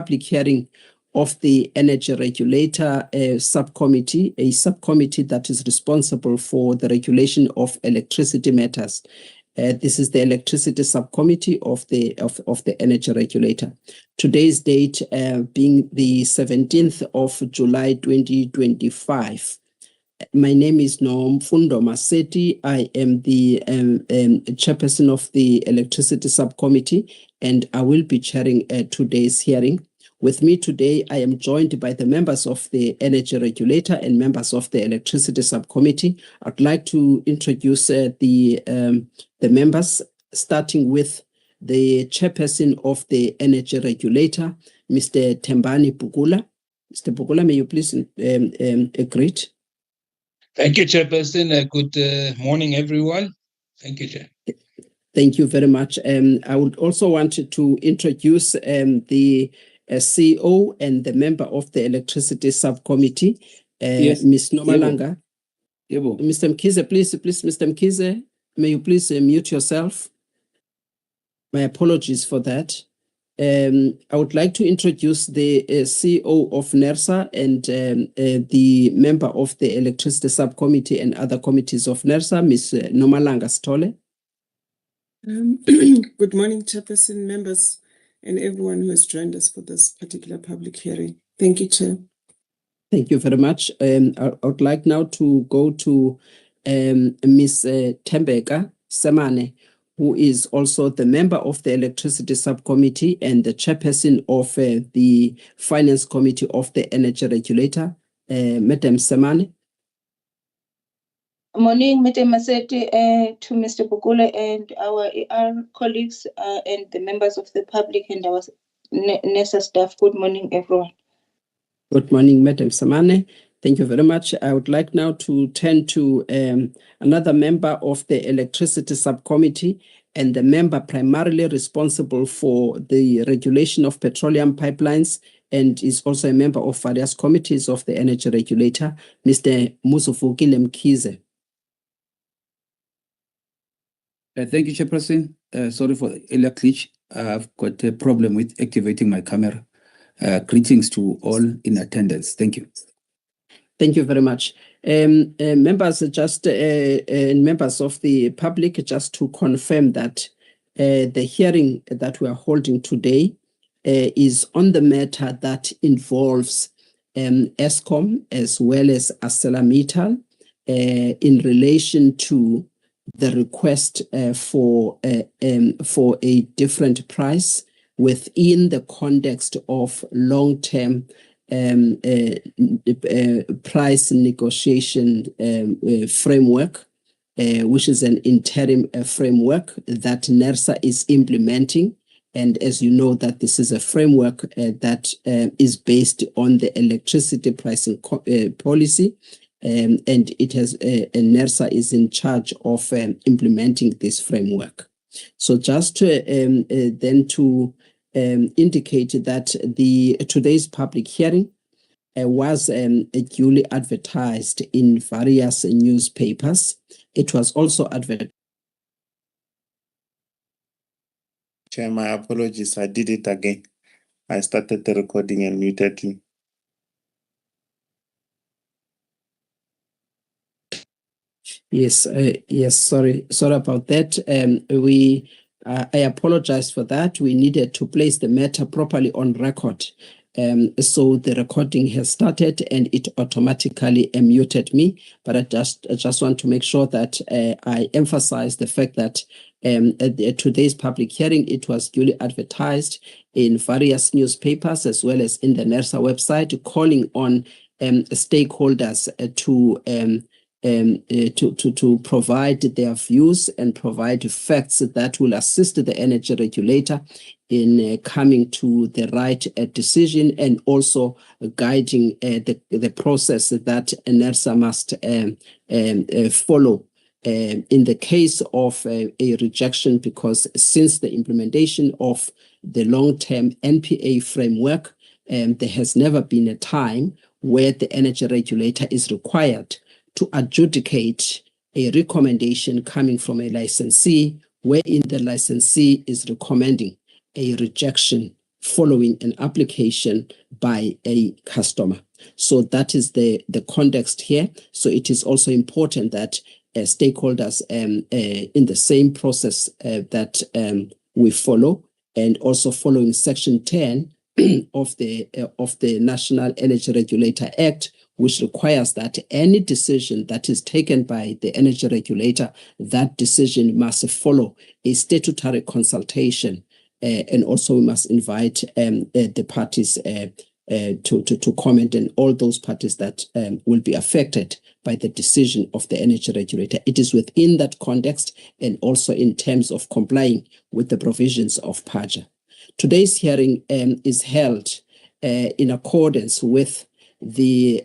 public hearing of the Energy Regulator Subcommittee, a subcommittee that is responsible for the regulation of electricity matters. This is the Electricity Subcommittee of the Energy Regulator. Today's date being the 17th of July 2025. My name is Nomfundo Maseti. I am the chairperson of the Electricity Subcommittee, and I will be chairing today's hearing. With me today, I am joined by the members of the Energy Regulator and members of the Electricity Subcommittee. I'd like to introduce the members, starting with the chairperson of the Energy Regulator, Mr. Thembani Bugula. Mr. Bugula, may you please greet? Thank you, Chairperson. Good morning, everyone. Thank you, Chair. Thank you very much. I would also want to introduce the CEO and the member of the Electricity Subcommittee, Yes. Ms. Nomalanga. Yebo. Mr. Mkhize, please, Mr. Mkhize, may you please mute yourself? My apologies for that. I would like to introduce the CEO of NERSA and the member of the Electricity Subcommittee and other committees of NERSA, Ms. Nomalanga Stole. Good morning, Chairperson, members, and everyone who has joined us for this particular public hearing. Thank you, Chair. Thank you very much. I would like now to go to Ms. Tembeka Semane, who is also the member of the Electricity Subcommittee and the chairperson of the Finance Committee of the Energy Regulator. Madam Semane. Morning, Madam Maseti, to Mr. Bugula and our ER colleagues and the members of the public and our NERSA staff. Good morning, everyone. Good morning, Madam Semane. Thank you very much. I would like now to turn to another member of the Electricity Subcommittee and the member primarily responsible for the regulation of petroleum pipelines and is also a member of various committees of the Energy Regulator, Mr. Musufukile Mkhize. Thank you, Chairperson. Sorry for the earlier glitch. I've got a problem with activating my camera. Greetings to all in attendance. Thank you. Thank you very much. Members, members of the public, just to confirm that the hearing that we are holding today is on the matter that involves Eskom as well as Arcelormittal in relation to the request for a different price within the context of long-term price negotiation framework, which is an interim framework that NERSA is implementing. And as you know, that this is a framework that is based on the electricity pricing policy, and it has NERSA is in charge of implementing this framework. So just then to indicate that today's public hearing was duly advertised in various newspapers. It was also advertised. Chair, my apologies. I did it again. I started the recording and muted you. Yes, sorry about that. I apologize for that. We needed to place the matter properly on record. So the recording has started and it automatically muted me. But I just want to make sure that I emphasize the fact that today's public hearing, it was duly advertised in various newspapers as well as in the NERSA website, calling on stakeholders to provide their views and provide facts that will assist the energy regulator in coming to the right decision and also guiding the process that NERSA must follow in the case of a rejection, because since the implementation of the long-term NPA framework, there has never been a time where the energy regulator is required to adjudicate a recommendation coming from a licensee, wherein the licensee is recommending a rejection following an application by a customer. So that is the context here. So it is also important that stakeholders in the same process that we follow, and also following Section 10 of the National Energy Regulator Act, which requires that any decision that is taken by the energy regulator, that decision must follow a statutory consultation, and also we must invite the parties to comment, and all those parties that will be affected by the decision of the energy regulator. It is within that context and also in terms of complying with the provisions of PAJA. Today's hearing is held in accordance with the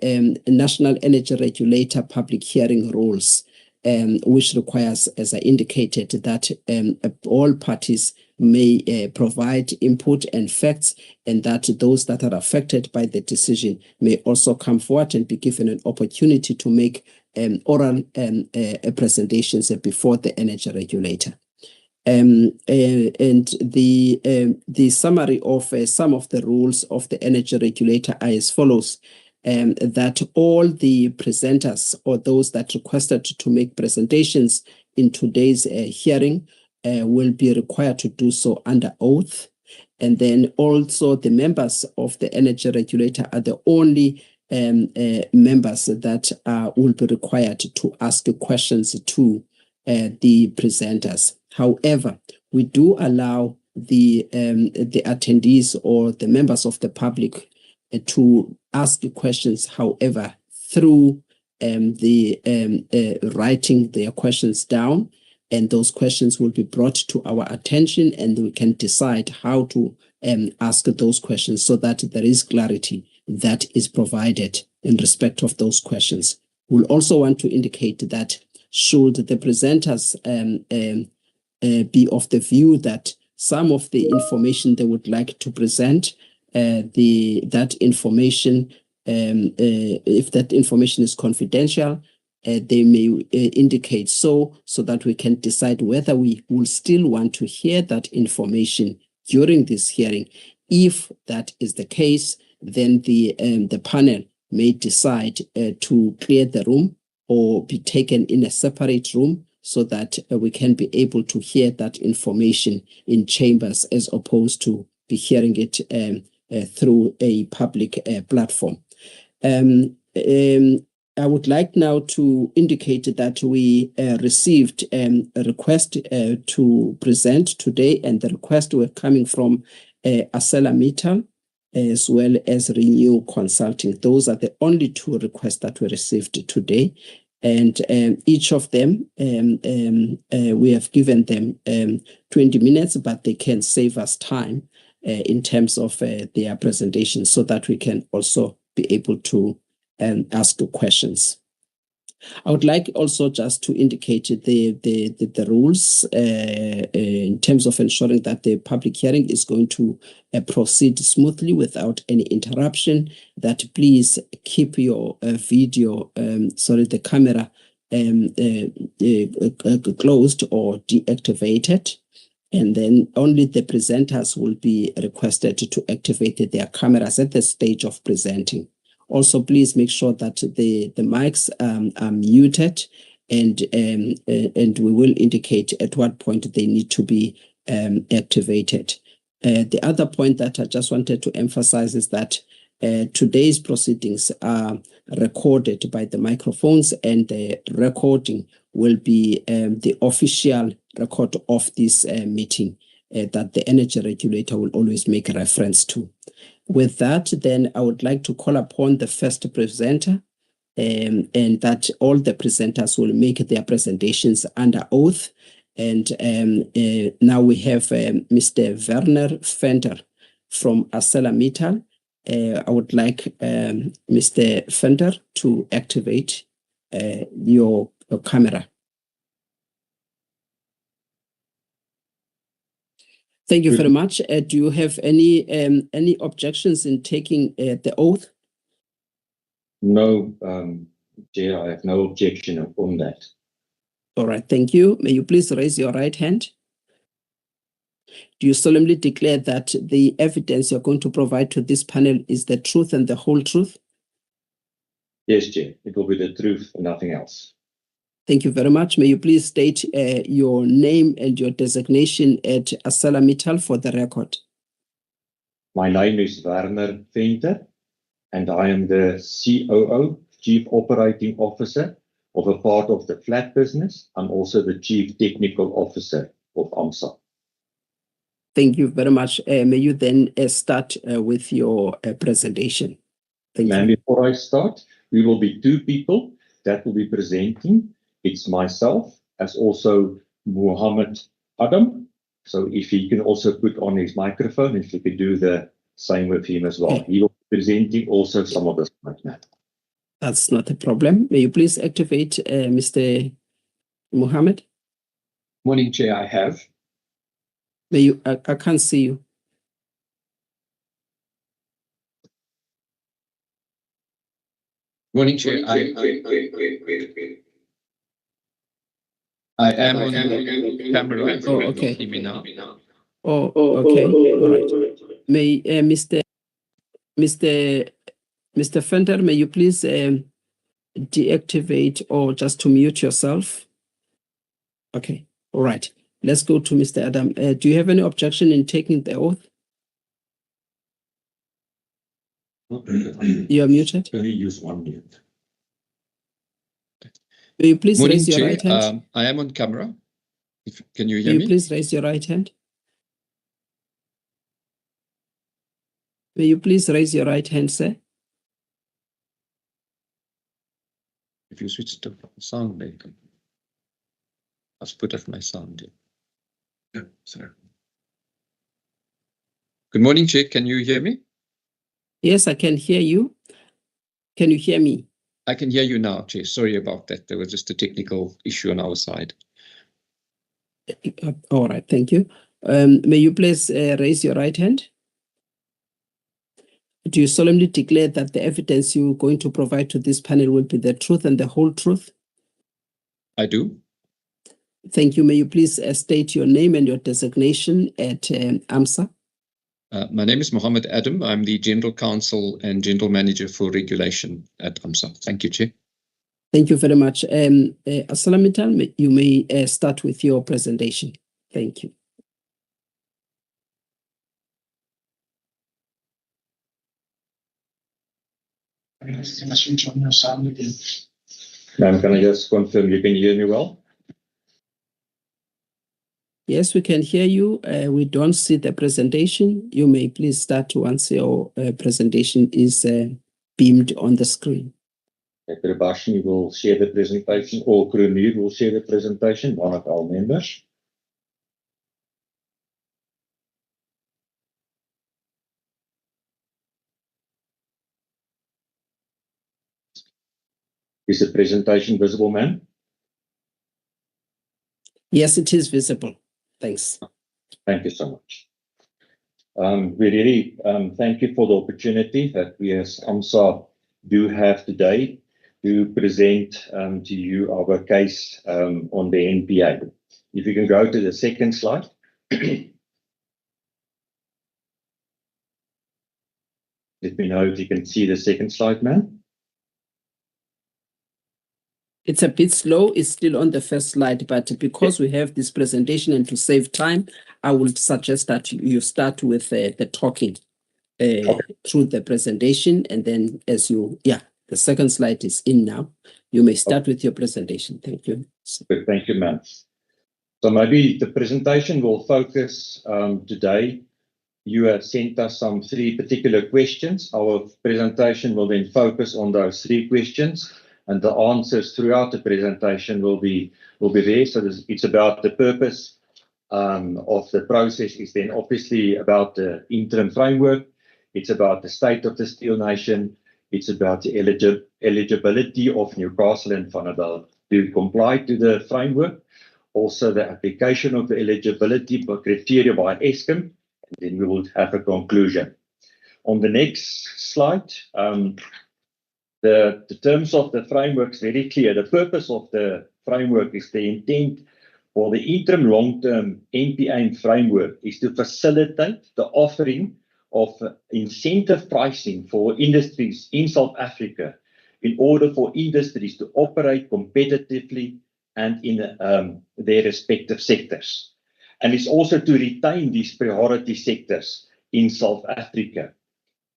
National Energy Regulator public hearing rules, which requires, as I indicated, that all parties may provide input and facts, and that those that are affected by the decision may also come forward and be given an opportunity to make oral presentations before the energy regulator. And the summary of some of the rules of the energy regulator are as follows. That all the presenters or those that requested to make presentations in today's hearing will be required to do so under oath. And then also the members of the energy regulator are the only members that will be required to ask questions to the presenters. However, we do allow the attendees or the members of the public to ask questions, however, through writing their questions down, and those questions will be brought to our attention, and we can decide how to ask those questions so that there is clarity that is provided in respect of those questions. We'll also want to indicate that should the presenters be of the view that some of the information they would like to present, that information, if that information is confidential, they may indicate so that we can decide whether we will still want to hear that information during this hearing. If that is the case, then the panel may decide to clear the room or be taken in a separate room so that we can be able to hear that information in chambers as opposed to be hearing it through a public platform. I would like now to indicate that we received a request to present today, and the request were coming from Arcelormittal as well as Renew Consulting. Those are the only two requests that we received today. And each of them, we have given them 20 minutes, but they can save us time in terms of their presentation so that we can also be able to ask questions. I would like also just to indicate the rules in terms of ensuring that the public hearing is going to proceed smoothly without any interruption. That please keep your the camera closed or deactivated, and then only the presenters will be requested to activate their cameras at the stage of presenting. Also, please make sure that the mics are muted, and we will indicate at what point they need to be activated. The other point that I just wanted to emphasize is that today's proceedings are recorded by the microphones, and the recording will be the official record of this meeting that the energy regulator will always make a reference to. With that, then I would like to call upon the first presenter, and that all the presenters will make their presentations under oath. And now we have Mr. Werner Venter from Arcelormittal. I would like Mr. Venter to activate your camera. Thank you very much. Do you have any objections in taking the oath? No, Chair, I have no objection on that. All right, thank you. May you please raise your right hand? Do you solemnly declare that the evidence you're going to provide to this panel is the truth and the whole truth? Yes, Chair. It will be the truth and nothing else. Thank you very much. May you please state your name and your designation at Arcelormittal for the record. My name is Werner Venter, and I am the COO, Chief Operating Officer of a part of the flat business. I'm also the Chief Technical Officer of AMSA. Thank you very much. May you then start with your presentation. Thank Ma'am, you. before I start, we will be two people that will be presenting. It's myself as also Mohammed Adam. So if he can also put on his microphone, if you could do the same with him as well. Okay. He will be presenting also some of the slides now. That's not a problem. May you please activate Mr. Mohammed? Morning, Chair, I have. May you, I can't see you. Morning, Chair, I am on camera. Oh, okay. See me now. Oh, okay. All right. May Mr. Fender, may you please deactivate or just to mute yourself? Okay. All right. Let's go to Mr. Adam. Do you have any objection in taking the oath? You are muted. Can you use one mute? May you please Morning, raise your Chair. right hand? I am on camera. Can you hear May me? you please raise your right hand? May you please raise your right hand, sir? If you switch to sound, I've put off my sound. Yeah, sorry. Good morning, Chair. Can you hear me? Yes, I can hear you. Can you hear me? I can hear you now, Chair. Sorry about that. There was just a technical issue on our side. All right, thank you. May you please raise your right hand? Do you solemnly declare that the evidence you're going to provide to this panel will be the truth and the whole truth? I do. Thank you. May you please state your name and your designation at AMSA? My name is Mohammed Adam. I'm the General Counsel and General Manager for Regulation at AMSA. Thank you, Chair. Thank you very much. Arcelormittal, you may start with your presentation. Thank you. Ma'am, can I just confirm you can hear me well? Yes, we can hear you. We don't see the presentation. You may please start once your presentation is beamed on the screen. Vanderbijlpark will share the presentation, or Krunier will share the presentation, one of our members. Is the presentation visible, ma'am? Yes, it is visible. Thanks. Thank you so much. We really thank you for the opportunity that we as AMSA do have today to present to you our case on the NPA. If you can go to the second slide. Let me know if you can see the second slide, ma'am. It's a bit slow. It's still on the first slide, but because we have this presentation and to save time, I would suggest that you start with the talking through the presentation. And then as you, the second slide is in now. You may start with your presentation. Thank you. Good, thank you, ma'am. So maybe the presentation will focus today. You have sent us some 3 particular questions. Our presentation will then focus on those 3 questions, and the answers throughout the presentation will be there. So it's about the purpose of the process, is then obviously about the interim framework. It's about the state of the Steel Nation. It's about the eligibility of Newcastle and Vanderbijlpark to comply to the framework. Also the application of the eligibility criteria by Eskom, and then we will have a conclusion. On the next slide, the terms of the framework is very clear. The purpose of the framework is the intent Well, the interim long-term NPA framework is to facilitate the offering of incentive pricing for industries in South Africa in order for industries to operate competitively and in their respective sectors. And it's also to retain these priority sectors in South Africa.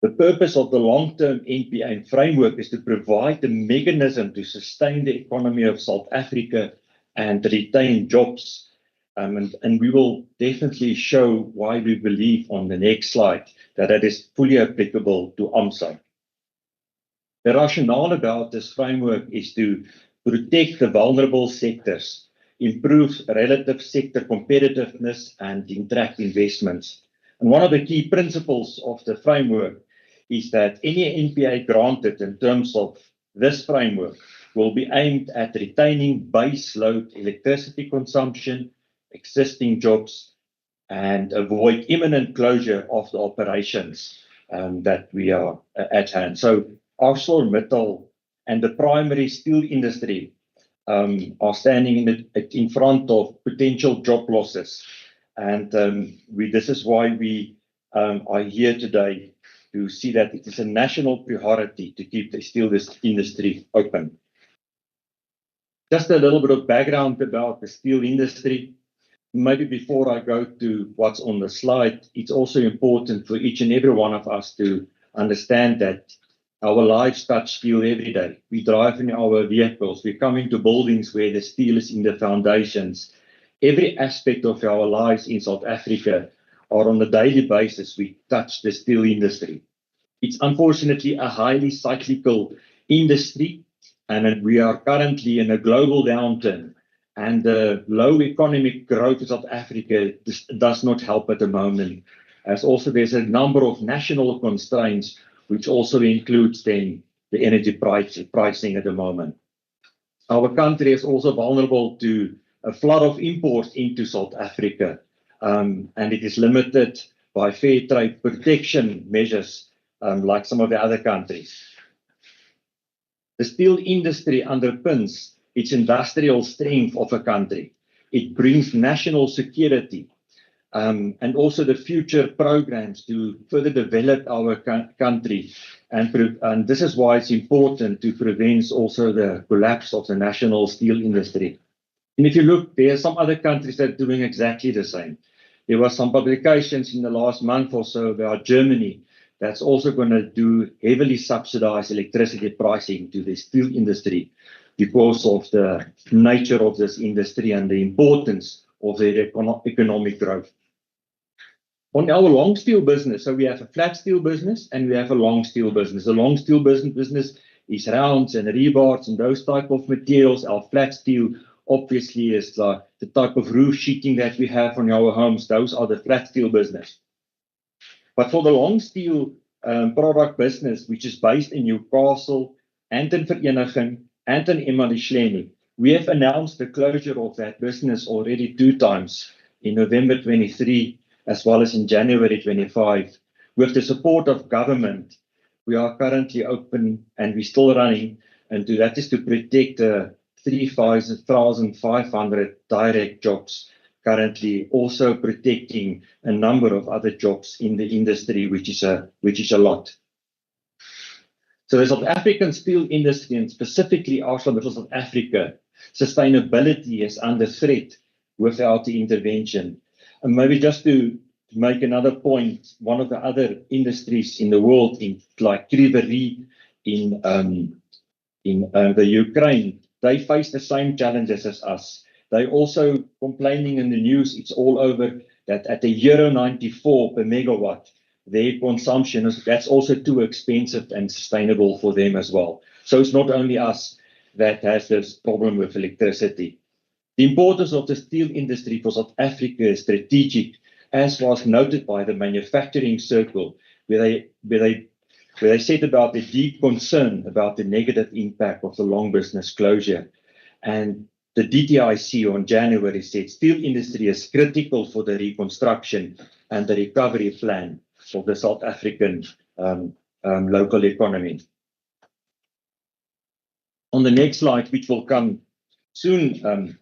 The purpose of the long-term NPA framework is to provide the mechanism to sustain the economy of South Africa and retain jobs. And we will definitely show why we believe on the next slide that it is fully applicable to AMSA. The rationale about this framework is to protect the vulnerable sectors, improve relative sector competitiveness, and attract investments. And one of the key principles of the framework is that any NPA granted in terms of this framework will be aimed at retaining base load electricity consumption, existing jobs, and avoid imminent closure of the operations that we are at hand. So Arcelormittal and the primary steel industry are standing in front of potential job losses. And this is why we are here today to see that it is a national priority to keep the steel industry open. Just a little bit of background about the steel industry. Maybe before I go to what's on the slide, it's also important for each and every one of us to understand that our lives touch steel every day. We drive in our vehicles, we come into buildings where the steel is in the foundations. Every aspect of our lives in South Africa are on a daily basis, we touch the steel industry. It's unfortunately a highly cyclical industry, and we are currently in a global downturn. And the low economic growth of South Africa does not help at the moment. As also there's a number of national constraints, which also includes then the energy pricing at the moment. Our country is also vulnerable to a flood of imports into South Africa, and it is limited by fair trade protection measures like some of the other countries. The steel industry underpins its industrial strength of a country. It brings national security and also the future programs to further develop our country. And this is why it's important to prevent also the collapse of the national steel industry. And if you look, there are some other countries that are doing exactly the same. There were some publications in the last month or so about Germany that's also going to do heavily subsidized electricity pricing to the steel industry because of the nature of this industry and the importance of their economic growth. On our long steel business, so we have a flat steel business and we have a long steel business. The long steel business is rounds and rebars and those type of materials. Our flat steel obviously is the type of roof sheeting that we have on our homes. Those are the flat steel business. But for the long steel product business, which is based in Newcastle and in Vereniging and in Emalisheni, we have announced the closure of that business already 2 times in November 23 as well as in January 25. With the support of government, we are currently open and we're still running, and that is to protect the 3,500 direct jobs, currently also protecting a number of other jobs in the industry, which is a lot. So the South African steel industry, and specifically Arcelormittal South Africa, sustainability is under threat without the intervention. And maybe just to make another point, one of the other industries in the world, like Krivery in the Ukraine, they face the same challenges as us. They also complaining in the news, it's all over, that at €94 per megawatt, their consumption that's also too expensive and sustainable for them as well. So it's not only us that has this problem with electricity. The importance of the steel industry for South Africa is strategic, as was noted by the manufacturing circle, where they said about the deep concern about the negative impact of the long business closure. And the DTIC on January said steel industry is critical for the reconstruction and the recovery plan of the South African local economy. On the next slide, which will come soon,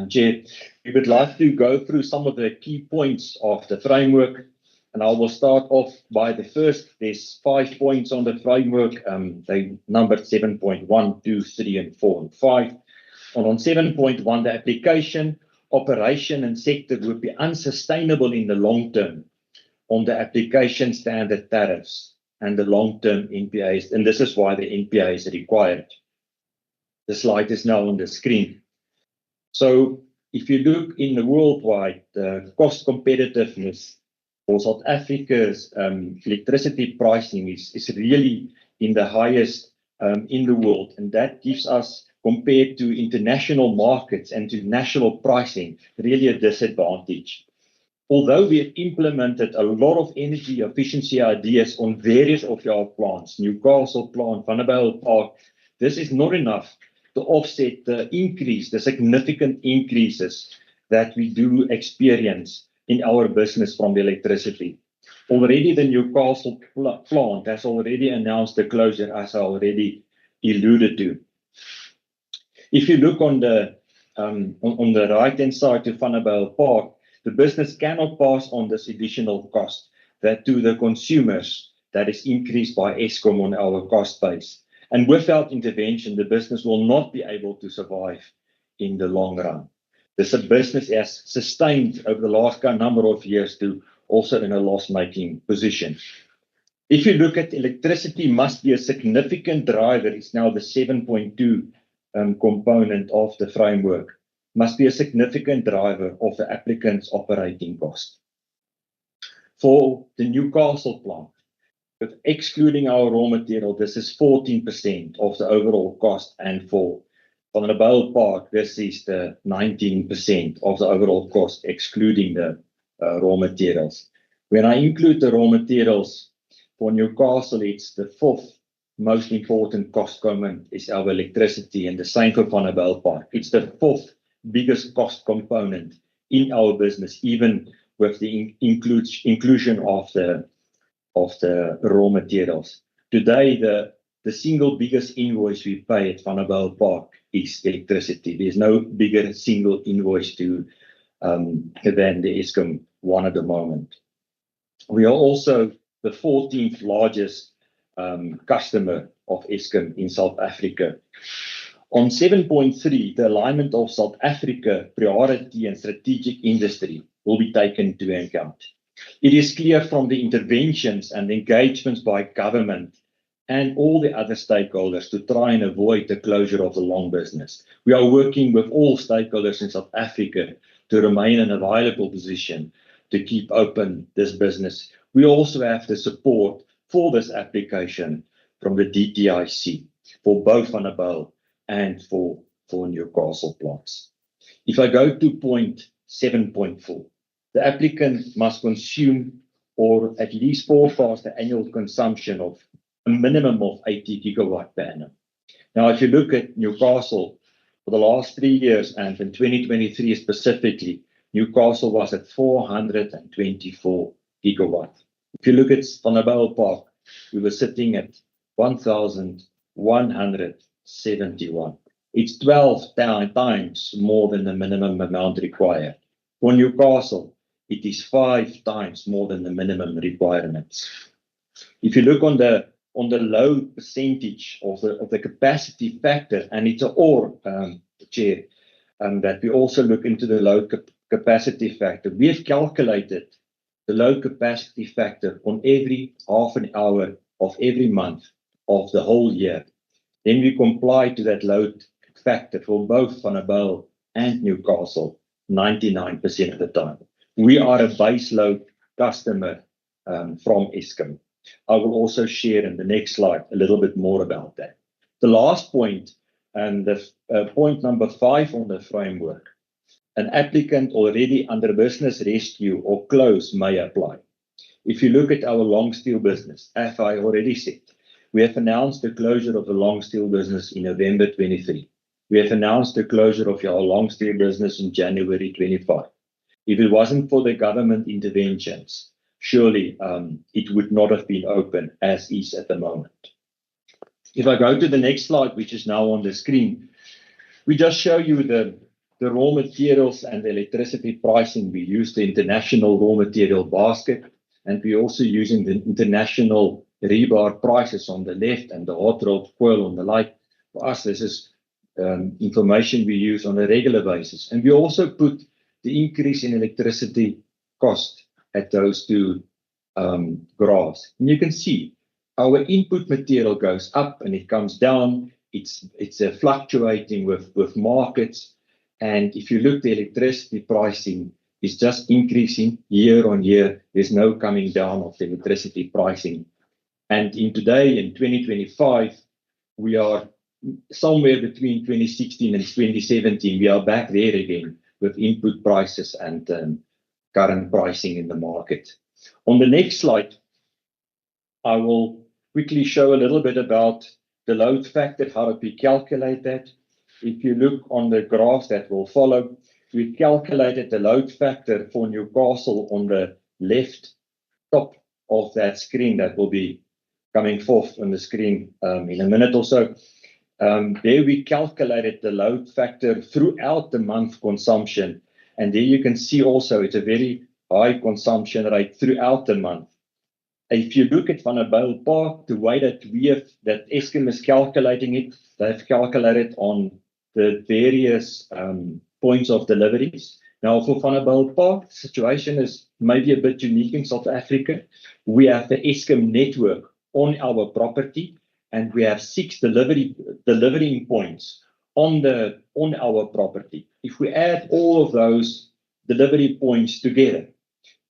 Chair, we would like to go through some of the key points of the framework, and I will start off by the first. There's 5 points on the framework. They numbered 7.1, 2, 3, and 4, and 5. And on 7.1, the application, operation, and sector would be unsustainable in the long term on the application standard tariffs and the long-term NPAs, and this is why the NPA is required. The slide is now on the screen. So if you look in the worldwide, the cost competitiveness for South Africa's electricity pricing is really in the highest in the world, and that gives us, compared to international markets and to national pricing, really a disadvantage. Although we have implemented a lot of energy efficiency ideas on various of our plants, Newcastle plant, Vanderbijlpark, this is not enough to offset the significant increases that we do experience in our business from the electricity. Already the Newcastle plant has already announced the closure, as I already alluded to. If you look on the right-hand side to Vanderbijlpark, the business cannot pass on this additional cost that to the consumers that is increased by Eskom on our cost base. And without intervention, the business will not be able to survive in the long run. This business has sustained over the last number of years to also in a loss-making position. If you look at electricity, must be a significant driver. It's now the 7.2 component of the framework. Must be a significant driver of the applicant's operating cost. For the Newcastle plant, but excluding our raw material, this is 14% of the overall cost, and for Vanderbijlpark, this is the 19% of the overall cost, excluding the raw materials. When I include the raw materials for Newcastle, it's the 4th most important cost component is our electricity, and the same for Vanderbijlpark. It's the 4th biggest cost component in our business, even with the inclusion of the raw materials. Today, the single biggest invoice we pay at Vanderbijlpark is electricity. There's no bigger single invoice than the Eskom one at the moment. We are also the 14th largest customer of Eskom in South Africa. On 7.3, the alignment of South Africa priority and strategic industry will be taken into account. It is clear from the interventions and engagements by government and all the other stakeholders to try and avoid the closure of the long business. We are working with all stakeholders in South Africa to remain in a viable position to keep open this business. We also have the support for this application from the DTIC for both Vanderbijl and for Newcastle plants. If I go to point 7.4, the applicant must consume or at least forecast the annual consumption of a minimum of 80 gigawatt per annum. Now, if you look at Newcastle for the last 3 years, and in 2023 specifically, Newcastle was at 424 gigawatt. If you look at Vanderbijlpark, we were sitting at 1,171. It's 12 times more than the minimum amount required. For Newcastle, it is 5 times more than the minimum requirements. If you look on the load percentage of the capacity factor, and it's Chair, that we also look into the load capacity factor. We have calculated the load capacity factor on every half an hour of every month of the whole year. Then we comply to that load factor for both Vanderbijl and Newcastle 99% of the time. We are a base load customer from Eskom. I will also share in the next slide a little bit more about that. The last point, and the point number 5 on the framework, an applicant already under business rescue or close may apply. If you look at our long steel business, as I already said, we have announced the closure of the long steel business in November 23. We have announced the closure of our long steel business in January 25. If it wasn't for the government interventions, surely it would not have been open as is at the moment. If I go to the next slide, which is now on the screen, we just show you the the raw materials and the electricity pricing, we use the international raw material basket, and we're also using the international rebar prices on the left and the hot rolled coil on the right. For us, this is information we use on a regular basis. And we also put the increase in electricity cost at those two graphs. And you can see our input material goes up and it comes down. It's fluctuating with markets. And if you look, the electricity pricing is just increasing year on year. There's no coming down of the electricity pricing. And in 2025, we are somewhere between 2016 and 2017. We are back there again with input prices and current pricing in the market. On the next slide, I will quickly show a little bit about the load factor, how we calculate that. If you look on the graph that will follow, we calculated the load factor for Newcastle on the left top of that screen that will be coming forth on the screen in a minute or so. There we calculated the load factor throughout the month consumption. And there you can see also it's a very high consumption rate throughout the month. If you look at Vanderbijlpark, the way that Eskom is calculating it, they've calculated on the various points of deliveries. Now for Vanderbijlpark, the situation is maybe a bit unique in South Africa. We have the Eskom network on our property, and we have 6 delivering points on our property. If we add all of those delivery points together,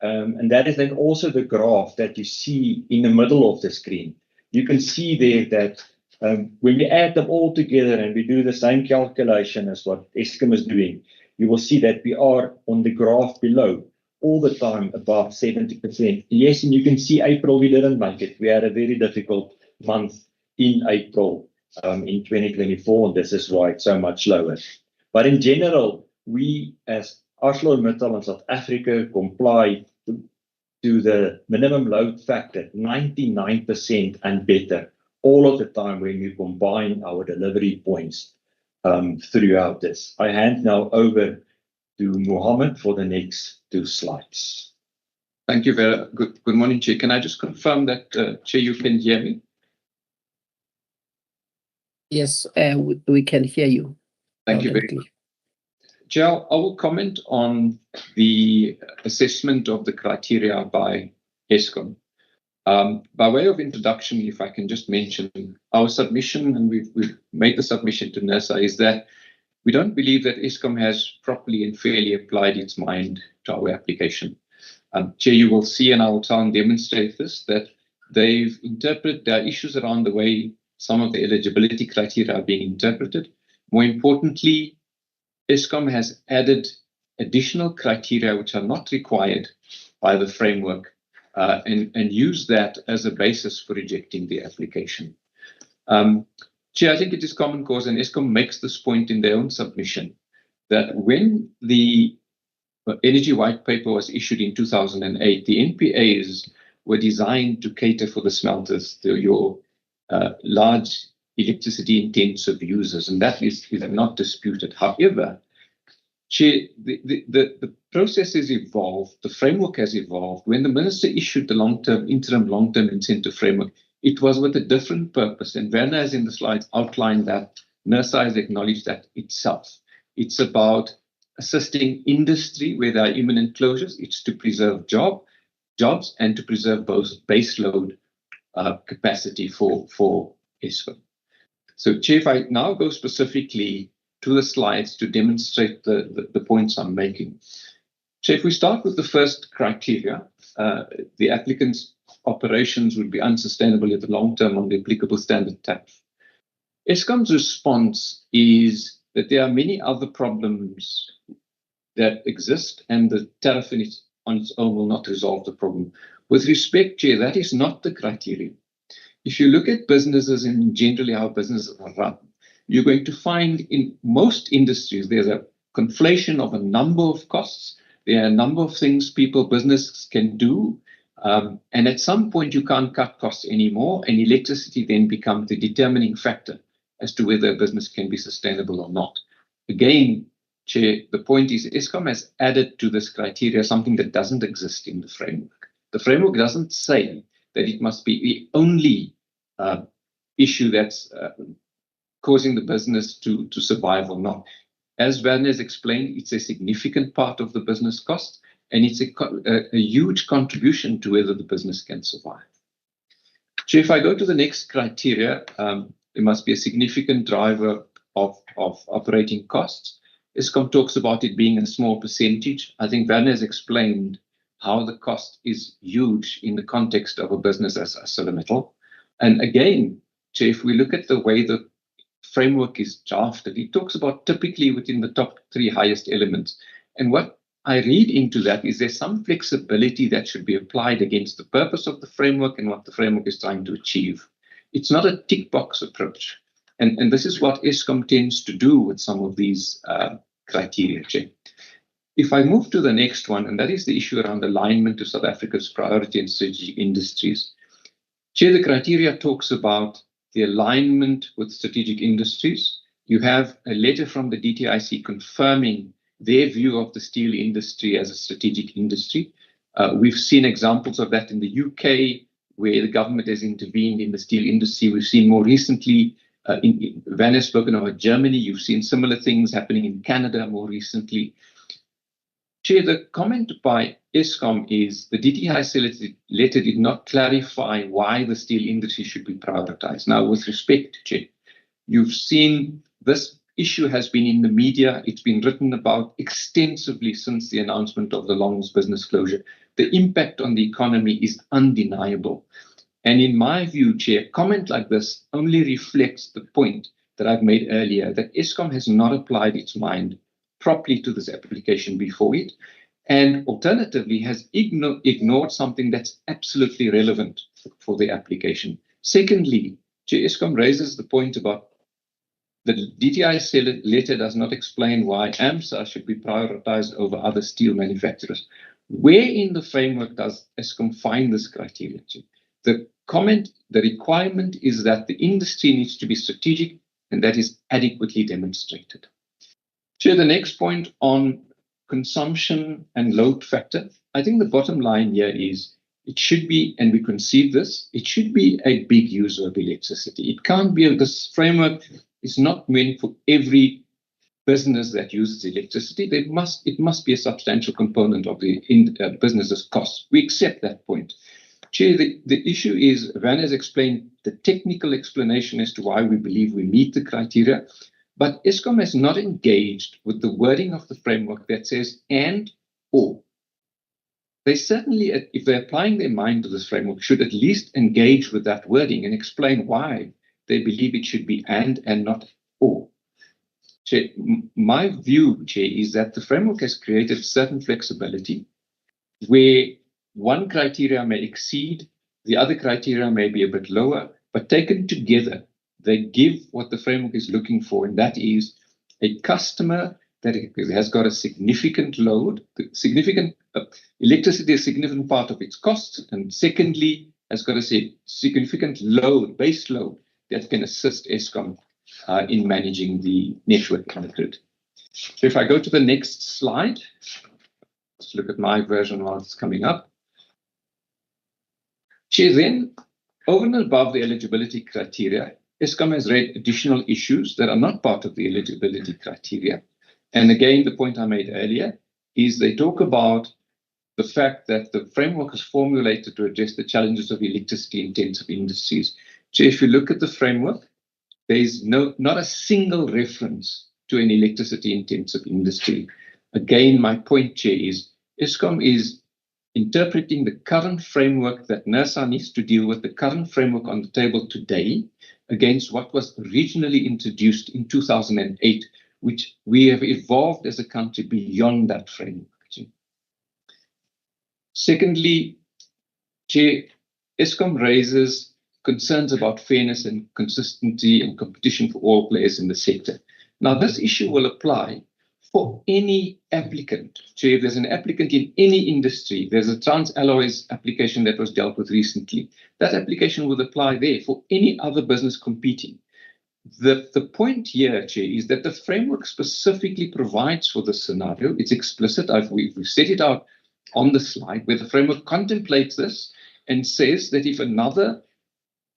and that is then also the graph that you see in the middle of the screen. You can see there that when we add them all together and we do the same calculation as what Eskom is doing, you will see that we are on the graph below all the time above 70%. Yes, and you can see April we didn't make it. We had a very difficult month in April in 2024, and this is why it's so much lower. But in general, we as Arcelormittal in South Africa comply to the minimum load factor 99% and better all of the time when we combine our delivery points throughout this. I hand now over to Mohammed for the next 2 slides. Thank you very good. Good morning, Chair. Can I just confirm that, Chair, you can hear me? Yes, we can hear you. Thank you very much. Chair, I will comment on the assessment of the criteria by Eskom. By way of introduction, if I can just mention our submission, and we've made the submission to NERSA, is that we don't believe that Eskom has properly and fairly applied its mind to our application. Chair, you will see, and I will try and demonstrate this, that they've interpreted, there are issues around the way some of the eligibility criteria are being interpreted. More importantly, Eskom has added additional criteria which are not required by the framework and use that as a basis for rejecting the application. Chair, I think it is common cause, and Eskom makes this point in their own submission, that when the Energy White Paper was issued in 2008, the NPAs were designed to cater for the smelters, your large electricity-intensive users, and that is not disputed. However, Chair, the process has evolved, the framework has evolved. When the Minister issued the interim long-term incentive framework, it was with a different purpose, and Werner has in the slides outlined that. NERSA has acknowledged that itself. It's about assisting industry where there are imminent closures. It's to preserve jobs and to preserve both base load capacity for Eskom. So, Chair, if I now go specifically to the slides to demonstrate the points I'm making. Chair, if we start with the first criteria, the applicant's operations would be unsustainable in the long term on the applicable standard tariff. Eskom's response is that there are many other problems that exist, and the tariff on its own will not resolve the problem. With respect, Chair, that is not the criteria. If you look at businesses and generally how businesses are run, you're going to find in most industries there's a conflation of a number of costs. There are a number of things businesses can do, and at some point you can't cut costs anymore, and electricity then becomes the determining factor as to whether a business can be sustainable or not. Again, Chair, the point is Eskom has added to this criteria something that doesn't exist in the framework. The framework doesn't say that it must be the only issue that's causing the business to survive or not. As Van has explained, it's a significant part of the business cost, and it's a huge contribution to whether the business can survive. So if I go to the next criteria, there must be a significant driver of operating costs. Eskom talks about it being a small percentage. I think Van has explained how the cost is huge in the context of a business as Arcelormittal. And again, Chair, if we look at the way the framework is drafted, it talks about typically within the top 3 highest elements. And what I read into that is there's some flexibility that should be applied against the purpose of the framework and what the framework is trying to achieve. It's not a tick box approach. And this is what Eskom tends to do with some of these criteria, Chair. If I move to the next one, and that is the issue around alignment to South Africa's priority and strategic industries. Chair, the criteria talks about the alignment with strategic industries. You have a letter from the DTIC confirming their view of the steel industry as a strategic industry. We've seen examples of that in the UK, where the government has intervened in the steel industry. We've seen more recently, Van has spoken about Germany. You've seen similar things happening in Canada more recently. Chair, the comment by Eskom is the DTIC letter did not clarify why the steel industry should be prioritized. Now, with respect, Chair, you've seen this issue has been in the media. It's been written about extensively since the announcement of the Longs business closure. The impact on the economy is undeniable. And in my view, Chair, a comment like this only reflects the point that I've made earlier, that Eskom has not applied its mind properly to this application before it, and alternatively has ignored something that's absolutely relevant for the application. Secondly, Chair, Eskom raises the point about the DTI letter does not explain why AMSA should be prioritized over other steel manufacturers. Where in the framework does Eskom find this criteria, Chair? The requirement is that the industry needs to be strategic, and that is adequately demonstrated. Chair, the next point on consumption and load factor, I think the bottom line here is it should be, and we concede this, it should be a big user of electricity. It can't be, this framework is not meant for every business that uses electricity. It must be a substantial component of the business's costs. We accept that point. Chair, the issue is, Van has explained the technical explanation as to why we believe we meet the criteria, but Eskom has not engaged with the wording of the framework that says and or. They certainly, if they're applying their mind to this framework, should at least engage with that wording and explain why they believe it should be and not or. Chair, my view, Chair, is that the framework has created certain flexibility where one criteria may exceed, the other criteria may be a bit lower, but taken together, they give what the framework is looking for, and that is a customer that has got a significant load, significant electricity is a significant part of its costs, and secondly, has got a significant load, base load, that can assist Eskom in managing the network and the grid. So if I go to the next slide, let's look at my version while it's coming up. Chair, then, over and above the eligibility criteria, Eskom has raised additional issues that are not part of the eligibility criteria. And again, the point I made earlier is they talk about the fact that the framework is formulated to address the challenges of electricity-intensive industries. So if you look at the framework, there is not a single reference to an electricity-intensive industry. Again, my point, Chair, is Eskom is interpreting the current framework that NERSA needs to deal with, the current framework on the table today, against what was originally introduced in 2008, which we have evolved as a country beyond that framework. Secondly, Chair, Eskom raises concerns about fairness and consistency and competition for all players in the sector. Now, this issue will apply for any applicant. So if there's an applicant in any industry, there's a trans-alloys application that was dealt with recently, that application will apply there for any other business competing. The point here, Chair, is that the framework specifically provides for this scenario. It's explicit. We've set it out on the slide where the framework contemplates this and says that if another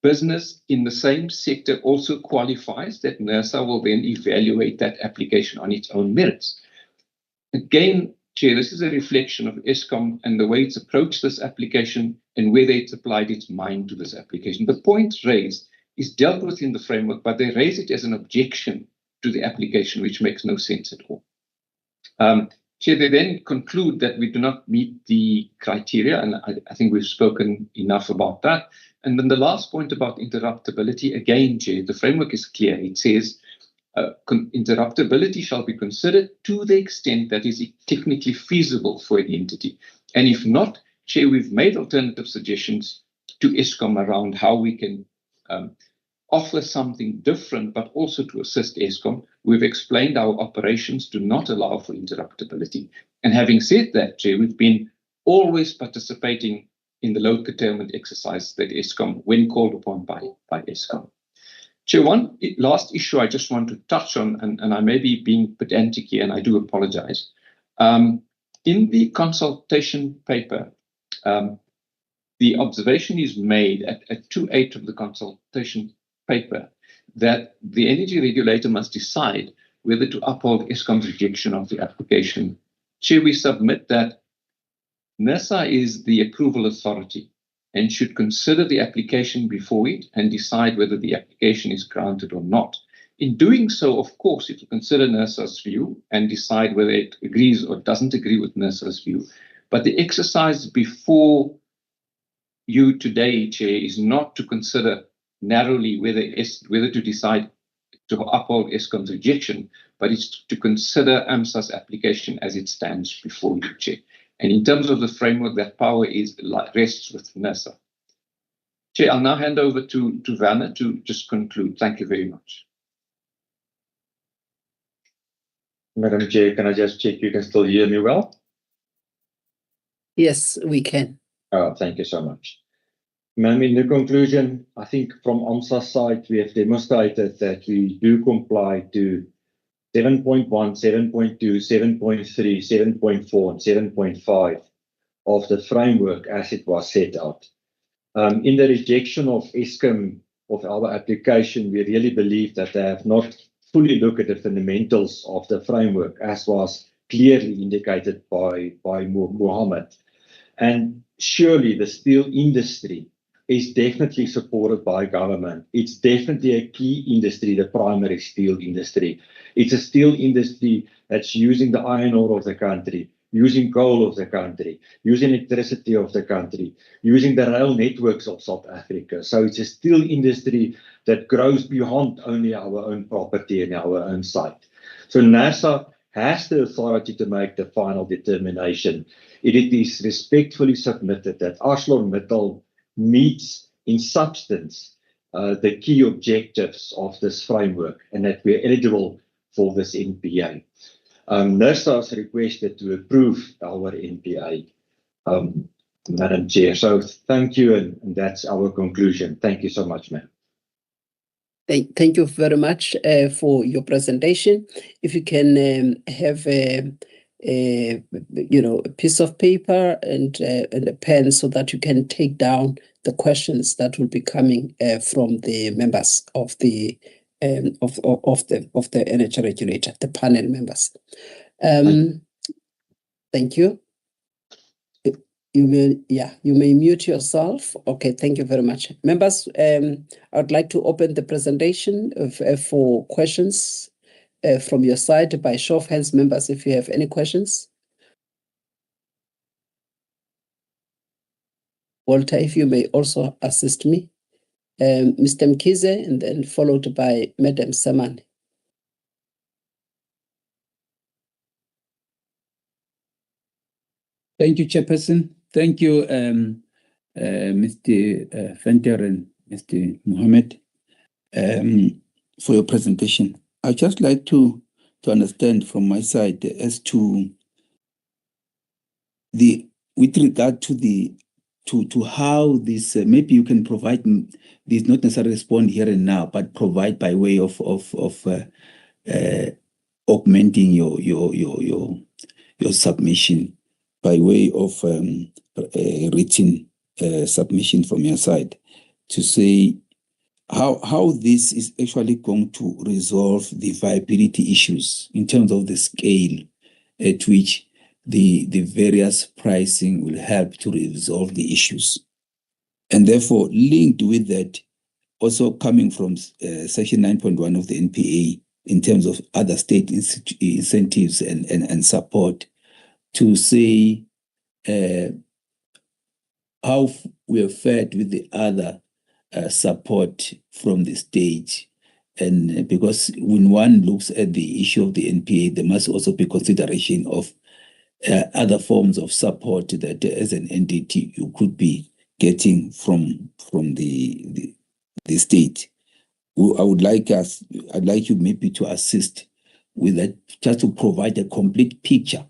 business in the same sector also qualifies, that NERSA will then evaluate that application on its own merits. Again, Chair, this is a reflection of Eskom and the way it's approached this application and whether it's applied its mind to this application. The point raised is dealt with in the framework, but they raise it as an objection to the application, which makes no sense at all. Chair, they then conclude that we do not meet the criteria, and I think we've spoken enough about that. And then the last point about interruptibility, again, Chair, the framework is clear. It says interruptibility shall be considered to the extent that is technically feasible for an entity. And if not, Chair, we've made alternative suggestions to Eskom around how we can offer something different, but also to assist Eskom. We've explained our operations do not allow for interruptibility. And having said that, Chair, we've been always participating in the load curtailment exercise that Eskom, when called upon by Eskom. Chair, one last issue I just want to touch on, and I may be being pedantic here, and I do apologize. In the consultation paper, the observation is made at 2.8 of the consultation paper that the energy regulator must decide whether to uphold Eskom's rejection of the application. Chair, we submit that NERSA is the approval authority and should consider the application before it and decide whether the application is granted or not. In doing so, of course, it will consider NERSA's view and decide whether it agrees or doesn't agree with NERSA's view. But the exercise before you today, Chair, is not to consider narrowly whether to decide to uphold Eskom's rejection, but it's to consider AMSA's application as it stands before you, Chair. And in terms of the framework, that power rests with NERSA. Chair, I'll now hand over to Vanna to just conclude. Thank you very much. Madam Chair, can I just check you can still hear me well? Yes, we can. Oh, thank you so much. Ma'am, in the conclusion, I think from AMSA's side, we have demonstrated that we do comply to 7.1, 7.2, 7.3, 7.4, and 7.5 of the framework as it was set out. In the rejection of Eskom of our application, we really believe that they have not fully looked at the fundamentals of the framework as was clearly indicated by Mohammed. And surely the steel industry is definitely supported by government. It's definitely a key industry, the primary steel industry. It's a steel industry that's using the iron ore of the country, using coal of the country, using electricity of the country, using the rail networks of South Africa. So it's a steel industry that grows beyond only our own property and our own site. So NERSA has the authority to make the final determination. It is respectfully submitted that ArcelorMittal meets in substance the key objectives of this framework and that we're eligible for this NPA. NERSA has requested to approve our NPA, Madam Chair. So thank you, and that's our conclusion. Thank you so much, ma'am. Thank you very much for your presentation. If you can have a piece of paper and a pen so that you can take down the questions that will be coming from the members of the energy regulator, the panel members. Thank you. You may mute yourself. Okay, thank you very much. Members, I would like to open the presentation for questions from your side by show of hands. Members, if you have any questions. Walter, if you may also assist me. Mr. Mkize, and then followed by Madam Samani. Thank you, Chairperson. Thank you, Mr. Venter and Mr. Mohammed, for your presentation. I'd just like to understand from my side as to with regard to the to how this, maybe you can provide this, not necessarily respond here and now, but provide by way of augmenting your submission by way of written submission from your side to say how this is actually going to resolve the viability issues in terms of the scale at which the various pricing will help to resolve the issues. And therefore, linked with that, also coming from Section 9.1 of the NPA in terms of other state incentives and support, to say how we are fared with the other support from the state. And because when one looks at the issue of the NPA, there must also be consideration of other forms of support that as an entity you could be getting from the state. I'd like you maybe to assist with that, just to provide a complete picture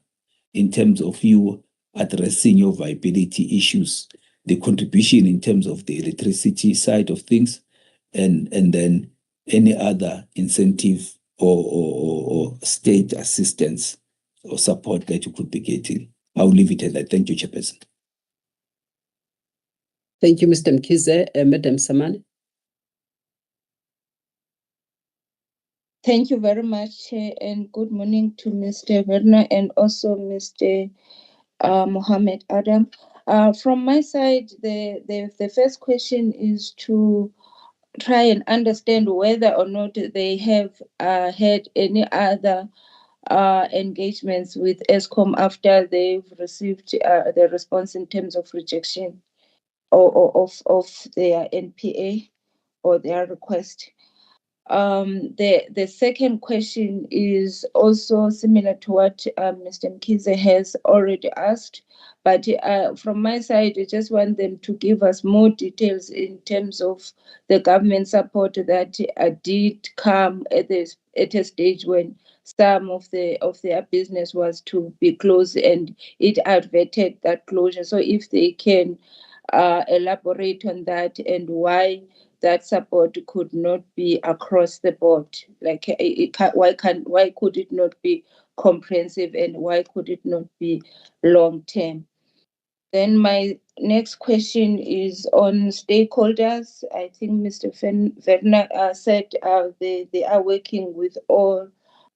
in terms of you addressing your viability issues, the contribution in terms of the electricity side of things, and then any other incentive or state assistance or support that you could be getting. I'll leave it at that. Thank you, Chairperson. Thank you, Mr. Mkhize. Madam Samani. Thank you very much, Chair, and good morning to Mr. Werner and also Mr. Mohammed Adam. From my side, the first question is to try and understand whether or not they have had any other engagements with ESCOM after they've received the response in terms of rejection of their NPA or their request. The second question is also similar to what Mr. Mkhize has already asked, but from my side, I just want them to give us more details in terms of the government support that did come at a stage when some of their business was to be closed and it adverted that closure. So if they can elaborate on that and why that support could not be across the board, like why could it not be comprehensive and why could it not be long term? Then my next question is on stakeholders. I think Mr. Werner said they are working with all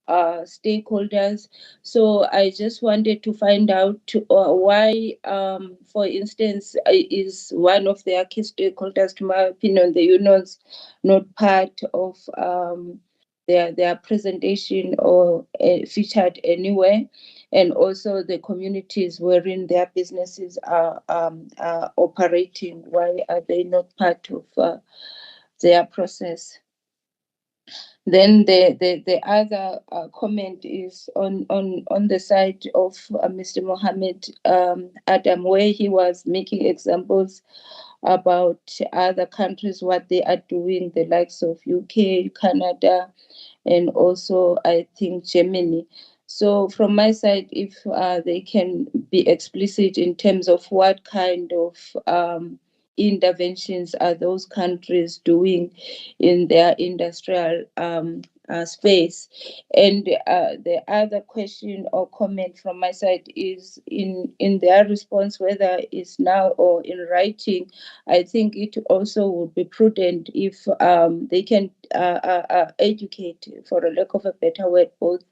stakeholders. So I just wanted to find out why, for instance, is one of their key stakeholders, to my opinion, the unions, not part of their presentation or featured anywhere, and also the communities wherein their businesses are operating. Why are they not part of their process? Then the other comment is on the side of Mr. Mohammed Adam, where he was making examples about other countries, what they are doing, the likes of UK, Canada, and also I think Germany. So from my side, if they can be explicit in terms of what kind of interventions are those countries doing in their industrial space. And the other question or comment from my side is in their response, whether it's now or in writing, I think it also would be prudent if they can educate, for a lack of a better word, both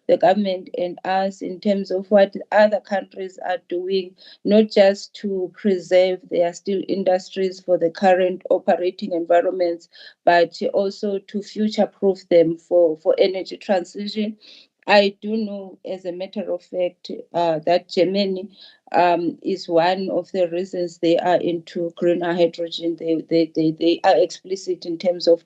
the government and us in terms of what other countries are doing, not just to preserve their steel industries for the current operating environments, but also to future-proof them for energy transition. I do know, as a matter of fact, that Germany is one of the reasons they are into greener hydrogen. They are explicit in terms of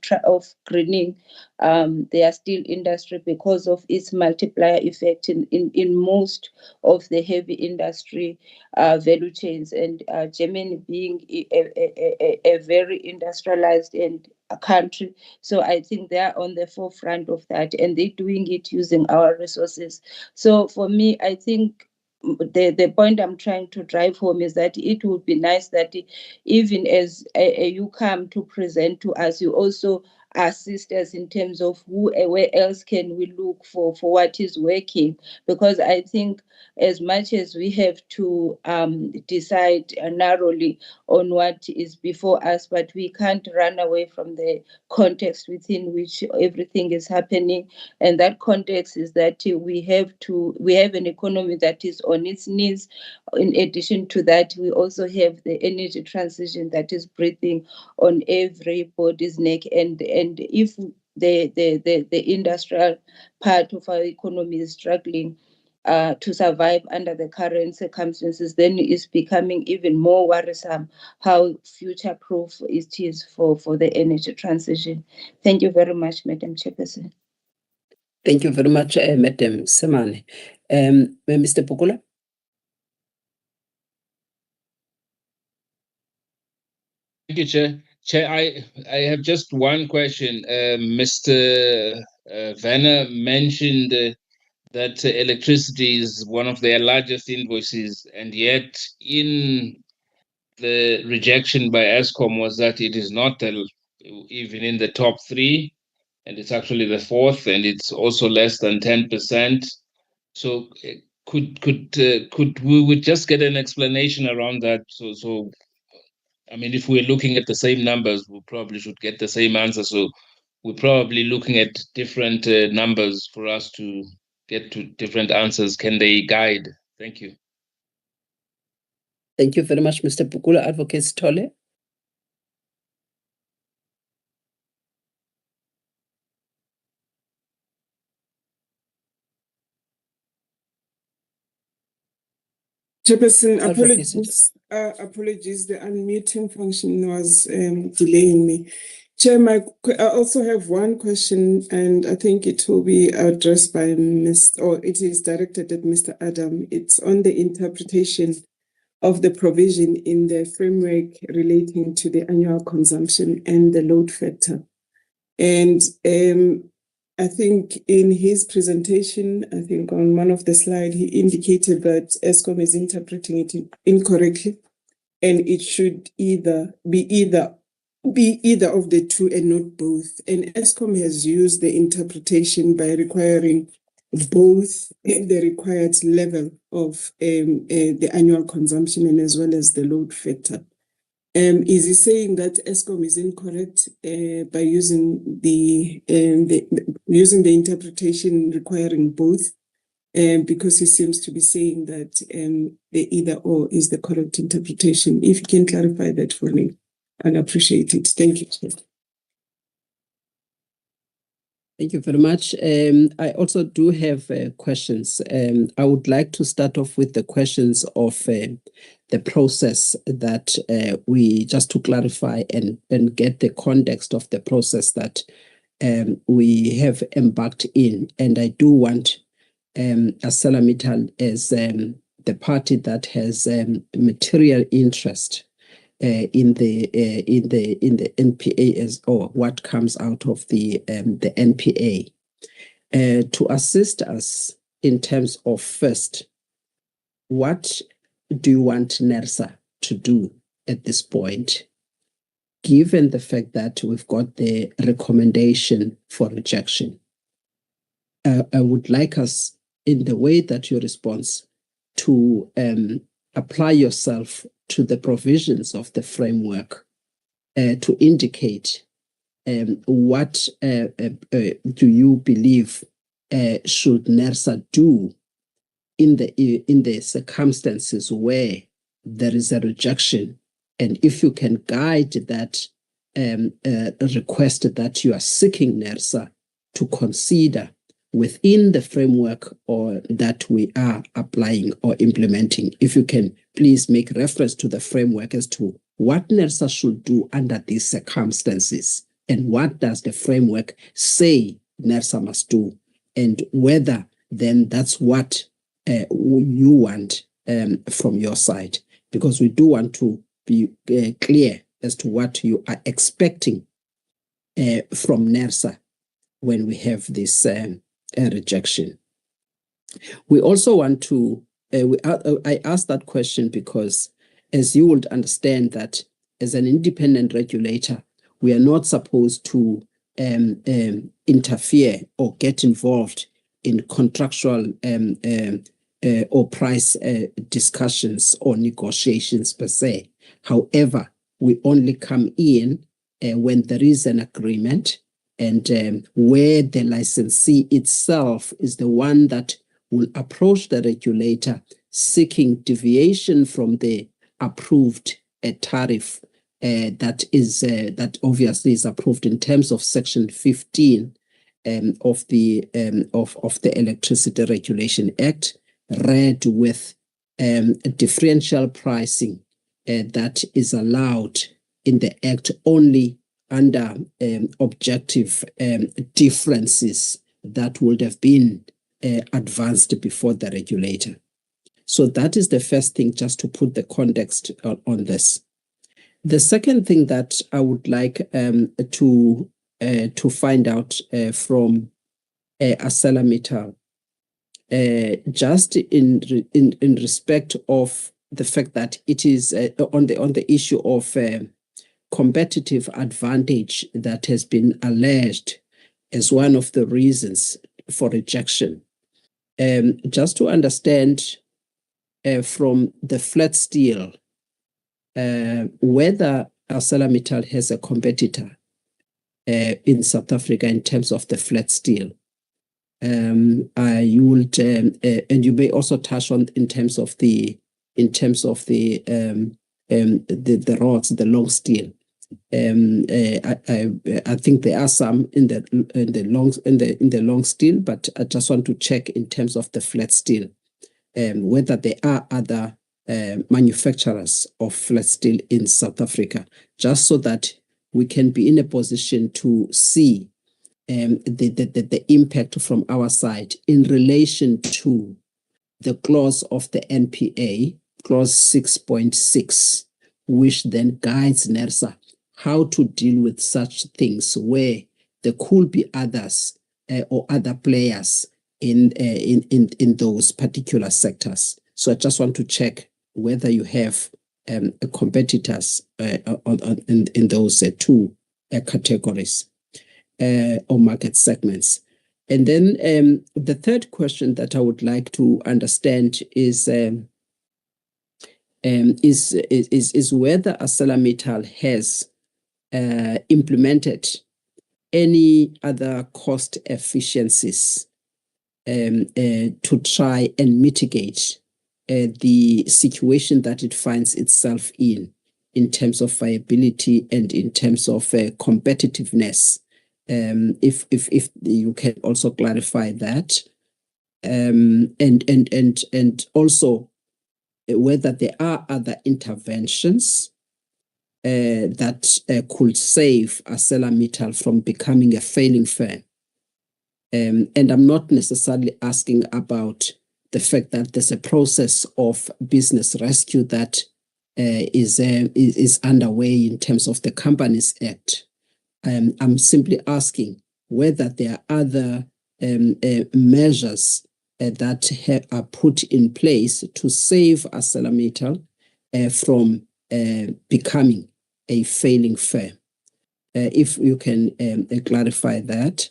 greening their steel industry because of its multiplier effect in most of the heavy industry value chains. And Germany being a very industrialized and a country, so I think they are on the forefront of that, and they're doing it using our resources. So for me, I think the point I'm trying to drive home is that it would be nice that even as you come to present to us, you also assist us in terms of where else can we look for what is working, because I think as much as we have to decide narrowly on what is before us, but we can't run away from the context within which everything is happening. And that context is that we have an economy that is on its knees. In addition to that, we also have the energy transition that is breathing on everybody's neck. And if the industrial part of our economy is struggling to survive under the current circumstances, then it's becoming even more worrisome how future-proof it is for the energy transition. Thank you very much, Madam Chairperson. Thank you very much, Madam Semane. Mr. Pukula? Thank you, Chair. Chair, I have just one question. Mr. Vanner mentioned that electricity is one of their largest invoices, and yet in the rejection by Eskom was that it is not even in the top 3, and it's actually the 4th, and it's also less than 10%. So could we just get an explanation around that? So I mean, if we're looking at the same numbers, we probably should get the same answer. So we're probably looking at different numbers for us to get to different answers. Can they guide? Thank you. Thank you very much, Mr. Pukula. Advocate Sithole? Chairperson, apologies. The unmuting function was delaying me. Chair, I also have one question, and I think it will be addressed by it is directed at Mr. Adam. It's on the interpretation of the provision in the framework relating to the annual consumption and the load factor. And I think in his presentation, I think on one of the slides, he indicated that Eskom is interpreting it incorrectly, and it should be either of the two and not both. And Eskom has used the interpretation by requiring both the required level of the annual consumption and as well as the load factor. Is he saying that Eskom is incorrect by using the interpretation requiring both? Because he seems to be saying that the either or is the correct interpretation. If you can clarify that for me, I'd appreciate it. Thank you, Chair. Thank you very much. I also do have questions. I would like to start off with the questions of the process that we, just to clarify and get the context of the process that we have embarked in. And I do want Arcelormittal as the party that has material interest in the NPA or what comes out of the NPA, to assist us in terms of, first, what do you want NERSA to do at this point, given the fact that we've got the recommendation for rejection? I would like us, in the way that you respond, to apply yourself to the provisions of the framework to indicate what do you believe should NERSA do in the circumstances where there is a rejection, and if you can guide that request that you are seeking NERSA to consider within the framework or that we are applying or implementing. If you can please make reference to the framework as to what NERSA should do under these circumstances, and what does the framework say NERSA must do, and whether then that's what you want from your side, because we do want to be clear as to what you are expecting from NERSA when we have this rejection. We also want to I asked that question because, as you would understand, that as an independent regulator, we are not supposed to interfere or get involved in contractual or price discussions or negotiations per se. However, we only come in when there is an agreement and where the licensee itself is the one that will approach the regulator seeking deviation from the approved tariff that obviously is approved in terms of Section 15 of the Electricity Regulation Act, read with differential pricing that is allowed in the Act only under objective differences that would have been advanced before the regulator. So that is the first thing, just to put the context on this. The second thing that I would like to find out from Arcelormittal, just in respect of the fact that it is on the issue of competitive advantage that has been alleged as one of the reasons for rejection. Just to understand from the flat steel, whether Arcelormittal has a competitor in South Africa in terms of the flat steel. You would, and you may also touch on in terms of the rods, the long steel. I think there are some in the long steel, but I just want to check in terms of the flat steel, whether there are other manufacturers of flat steel in South Africa, just so that we can be in a position to see the impact from our side in relation to the clause of the NPA, clause 6.6, which then guides NERSA how to deal with such things where there could be others or other players in those particular sectors. So I just want to check whether you have competitors in those two categories or market segments. And then the third question that I would like to understand is whether Arcelormittal has implemented any other cost efficiencies to try and mitigate the situation that it finds itself in terms of viability and in terms of competitiveness. If you can also clarify that, and also whether there are other interventions that could save Arcelormittal from becoming a failing firm. And I'm not necessarily asking about the fact that there's a process of business rescue that is underway in terms of the Companies Act. I'm simply asking whether there are other measures that are put in place to save Arcelormittal from becoming a failing firm. If you can clarify that.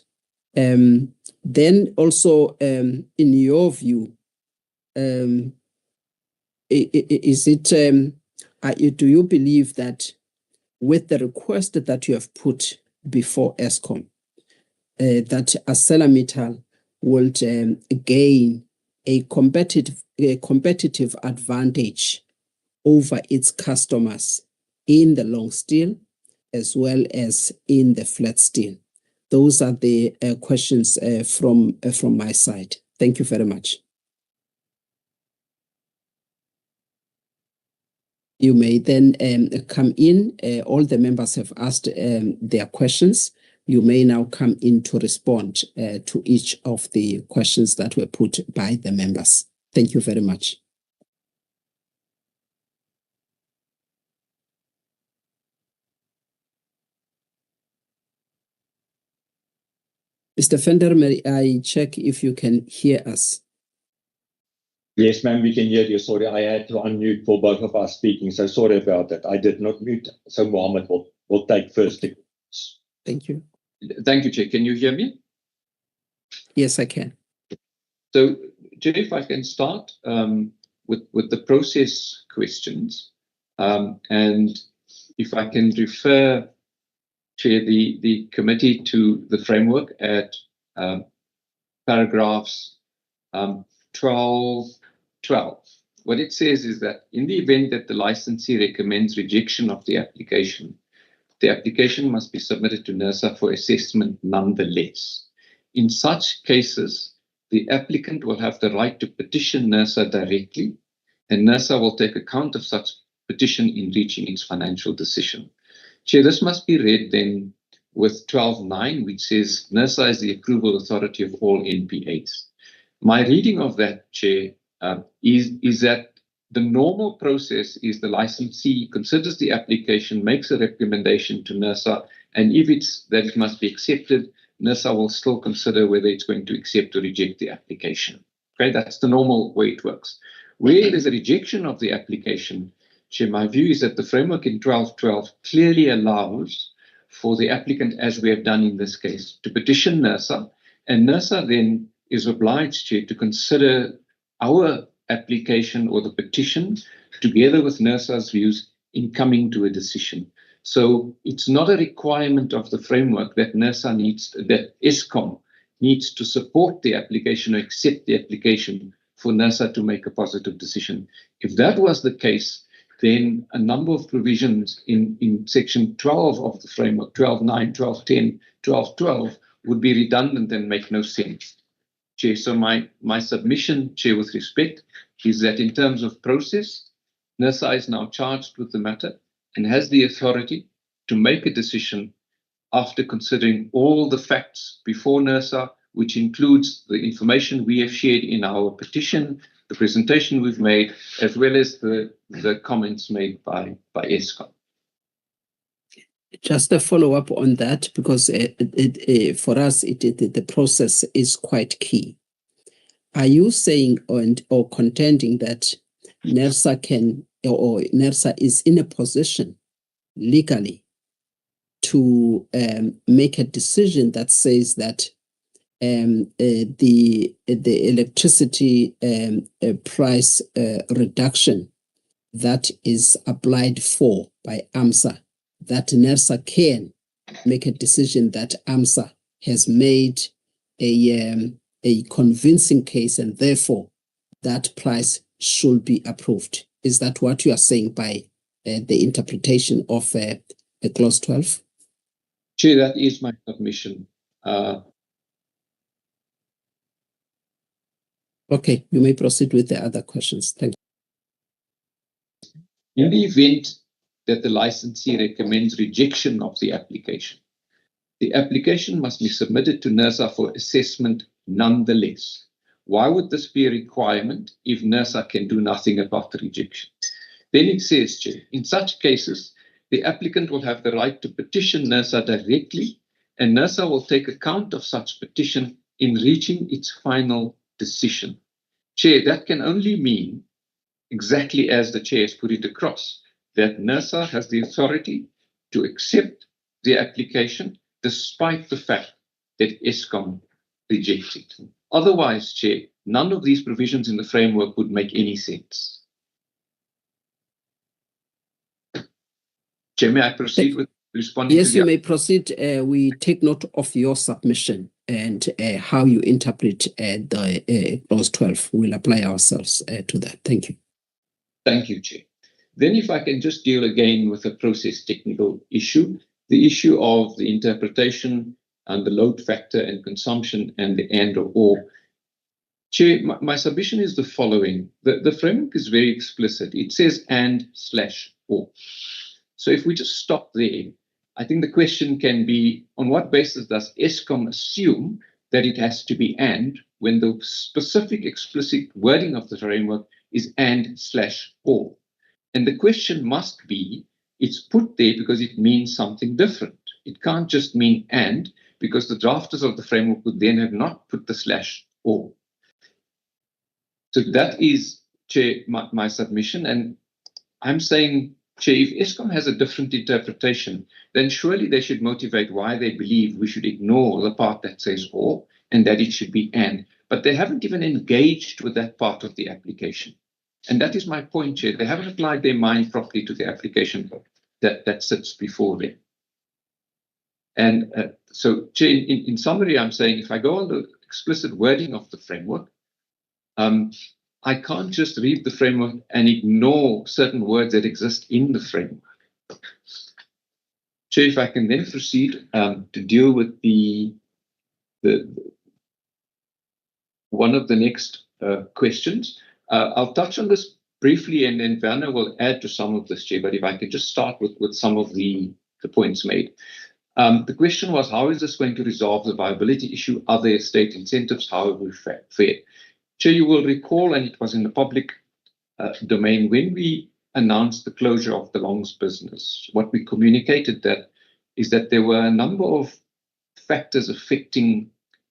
Then also, in your view, is it? Do you believe that with the request that you have put before Eskom, that Arcelormittal will gain a competitive advantage over its customers in the long steel as well as in the flat steel? Those are the questions from my side. Thank you very much. You may then come in. All the members have asked their questions. You may now come in to respond to each of the questions that were put by the members. Thank you very much. Mr. Fender, may I check if you can hear us? Yes, ma'am, we can hear you. Sorry, I had to unmute for both of us speaking, so sorry about that. I did not mute, so Mohammed will take first. Thank you. Thank you, Chair. Can you hear me? Yes, I can. So, Chair, if I can start with the process questions, and if I can refer, Chair, the committee to the framework at paragraphs 12. What it says is that in the event that the licensee recommends rejection of the application must be submitted to NERSA for assessment nonetheless. In such cases, the applicant will have the right to petition NERSA directly, and NERSA will take account of such petition in reaching its financial decision. Chair, this must be read then with 12.9, which says NERSA is the approval authority of all NPAs. My reading of that, Chair, is that the normal process is the licensee considers the application, makes a recommendation to NERSA, and if it's that it must be accepted, NERSA will still consider whether it's going to accept or reject the application. Okay, that's the normal way it works. Where there's a rejection of the application, Chair, my view is that the framework in 12.12 clearly allows for the applicant, as we have done in this case, to petition NERSA, and NERSA then is obliged, Chair, to consider our application or the petition together with NERSA's views in coming to a decision. So it's not a requirement of the framework that that Eskom needs to support the application or accept the application for NERSA to make a positive decision. If that was the case, then a number of provisions in section 12 of the framework, 12.9, 12.10, 12.12, would be redundant and make no sense. Chair, so my submission, Chair, with respect, is that in terms of process, NERSA is now charged with the matter and has the authority to make a decision after considering all the facts before NERSA, which includes the information we have shared in our petition, the presentation we've made, as well as the comments made by Eskom. Just a follow-up on that, because for us, the process is quite key. Are you saying or contending that NERSA can, or NERSA is in a position legally to make a decision that says that the electricity price reduction that is applied for by AMSA, that NERSA can make a decision that AMSA has made a convincing case and therefore that price should be approved? Is that what you are saying by the interpretation of clause 12? Chair, that is my submission. Okay, you may proceed with the other questions. Thank you. In the event that the licensee recommends rejection of the application must be submitted to NERSA for assessment nonetheless. Why would this be a requirement if NERSA can do nothing about the rejection? Then it says, Chair, in such cases, the applicant will have the right to petition NERSA directly, and NERSA will take account of such petition in reaching its final decision. Chair, that can only mean, exactly as the Chair has put it across, that NERSA has the authority to accept the application despite the fact that Eskom rejected it. Otherwise, Chair, none of these provisions in the framework would make any sense. Chair, may I proceed with responding? Yes, you may proceed. We take note of your submission and how you interpret the clause 12. We'll apply ourselves to that. Thank you. Thank you, Chair. Then if I can just deal again with a process technical issue, the issue of the interpretation and the load factor and consumption and the and or. Chair, my submission is the following. The framework is very explicit. It says and/or. So if we just stop there, I think the question can be, on what basis does Eskom assume that it has to be and when the specific explicit wording of the framework is and/or? And the question must be, it's put there because it means something different. It can't just mean and, because the drafters of the framework would then have not put the /or. So that is, Chair, my submission. And I'm saying, Chair, if Eskom has a different interpretation, then surely they should motivate why they believe we should ignore the part that says or and that it should be and. But they haven't even engaged with that part of the application. And that is my point, Chair. They haven't applied their mind properly to the application that sits before them. And so, Chair, in summary, I'm saying if I go on the explicit wording of the framework, I can't just read the framework and ignore certain words that exist in the framework. Chair, if I can then proceed to deal with the one of the next questions. I'll touch on this briefly, and then Werner will add to some of this, Chair, but if I could just start with some of the points made. The question was, how is this going to resolve the viability issue? Are there state incentives? How have we fared? Chair, you will recall, and it was in the public domain, when we announced the closure of the Longs business, what we communicated is that there were a number of factors affecting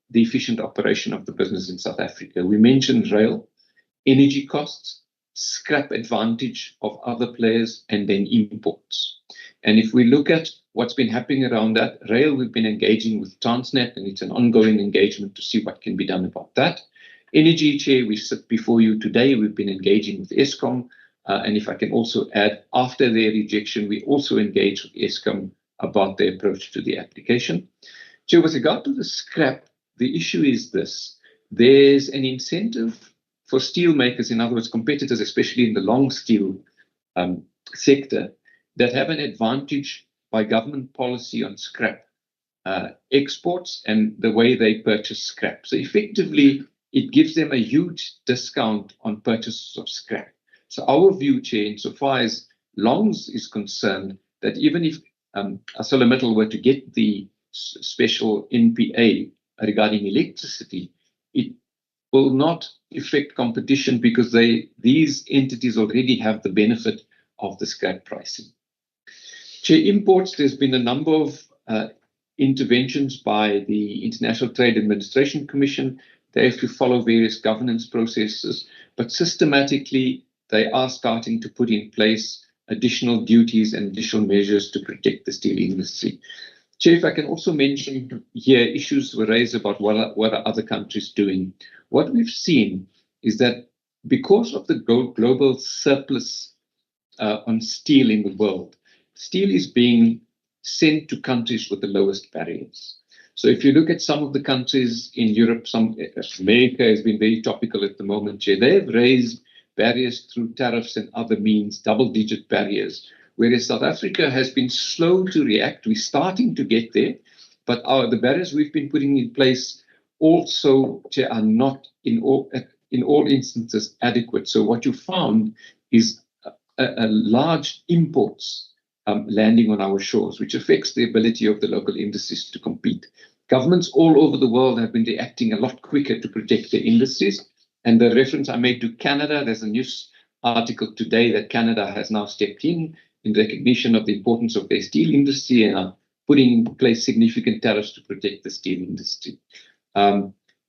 the efficient operation of the business in South Africa. We mentioned rail, energy costs, scrap advantage of other players, and then imports. And if we look at what's been happening around that, rail, we've been engaging with Transnet, and it's an ongoing engagement to see what can be done about that. Energy, Chair, we sit before you today. We've been engaging with Eskom. And if I can also add, after their rejection, we also engaged with Eskom about their approach to the application. Chair, with regard to the scrap, the issue is this. There's an incentive for steel makers, in other words, competitors, especially in the long steel sector, that have an advantage by government policy on scrap exports and the way they purchase scrap. So effectively, it gives them a huge discount on purchases of scrap. So our view, Chair, insofar as Longs is concerned, that even if Arcelormittal were to get the special NPA regarding electricity, it will not affect competition because these entities already have the benefit of the scrap pricing. Chair, imports, there's been a number of interventions by the International Trade Administration Commission. They have to follow various governance processes, but systematically they are starting to put in place additional duties and additional measures to protect the steel industry. Chair, if I can also mention here, issues were raised about what are other countries doing. What we've seen is that because of the global surplus on steel in the world, steel is being sent to countries with the lowest barriers. So if you look at some of the countries in Europe, America has been very topical at the moment, Chair. They've raised barriers through tariffs and other means, double-digit barriers, whereas South Africa has been slow to react. We're starting to get there, but the barriers we've been putting in place also, Chair, are not in all instances adequate. So what you found is a large imports landing on our shores, which affects the ability of the local industries to compete. Governments all over the world have been reacting a lot quicker to protect their industries. And the reference I made to Canada, there's a news article today that Canada has now stepped in recognition of the importance of their steel industry and are putting in place significant tariffs to protect the steel industry.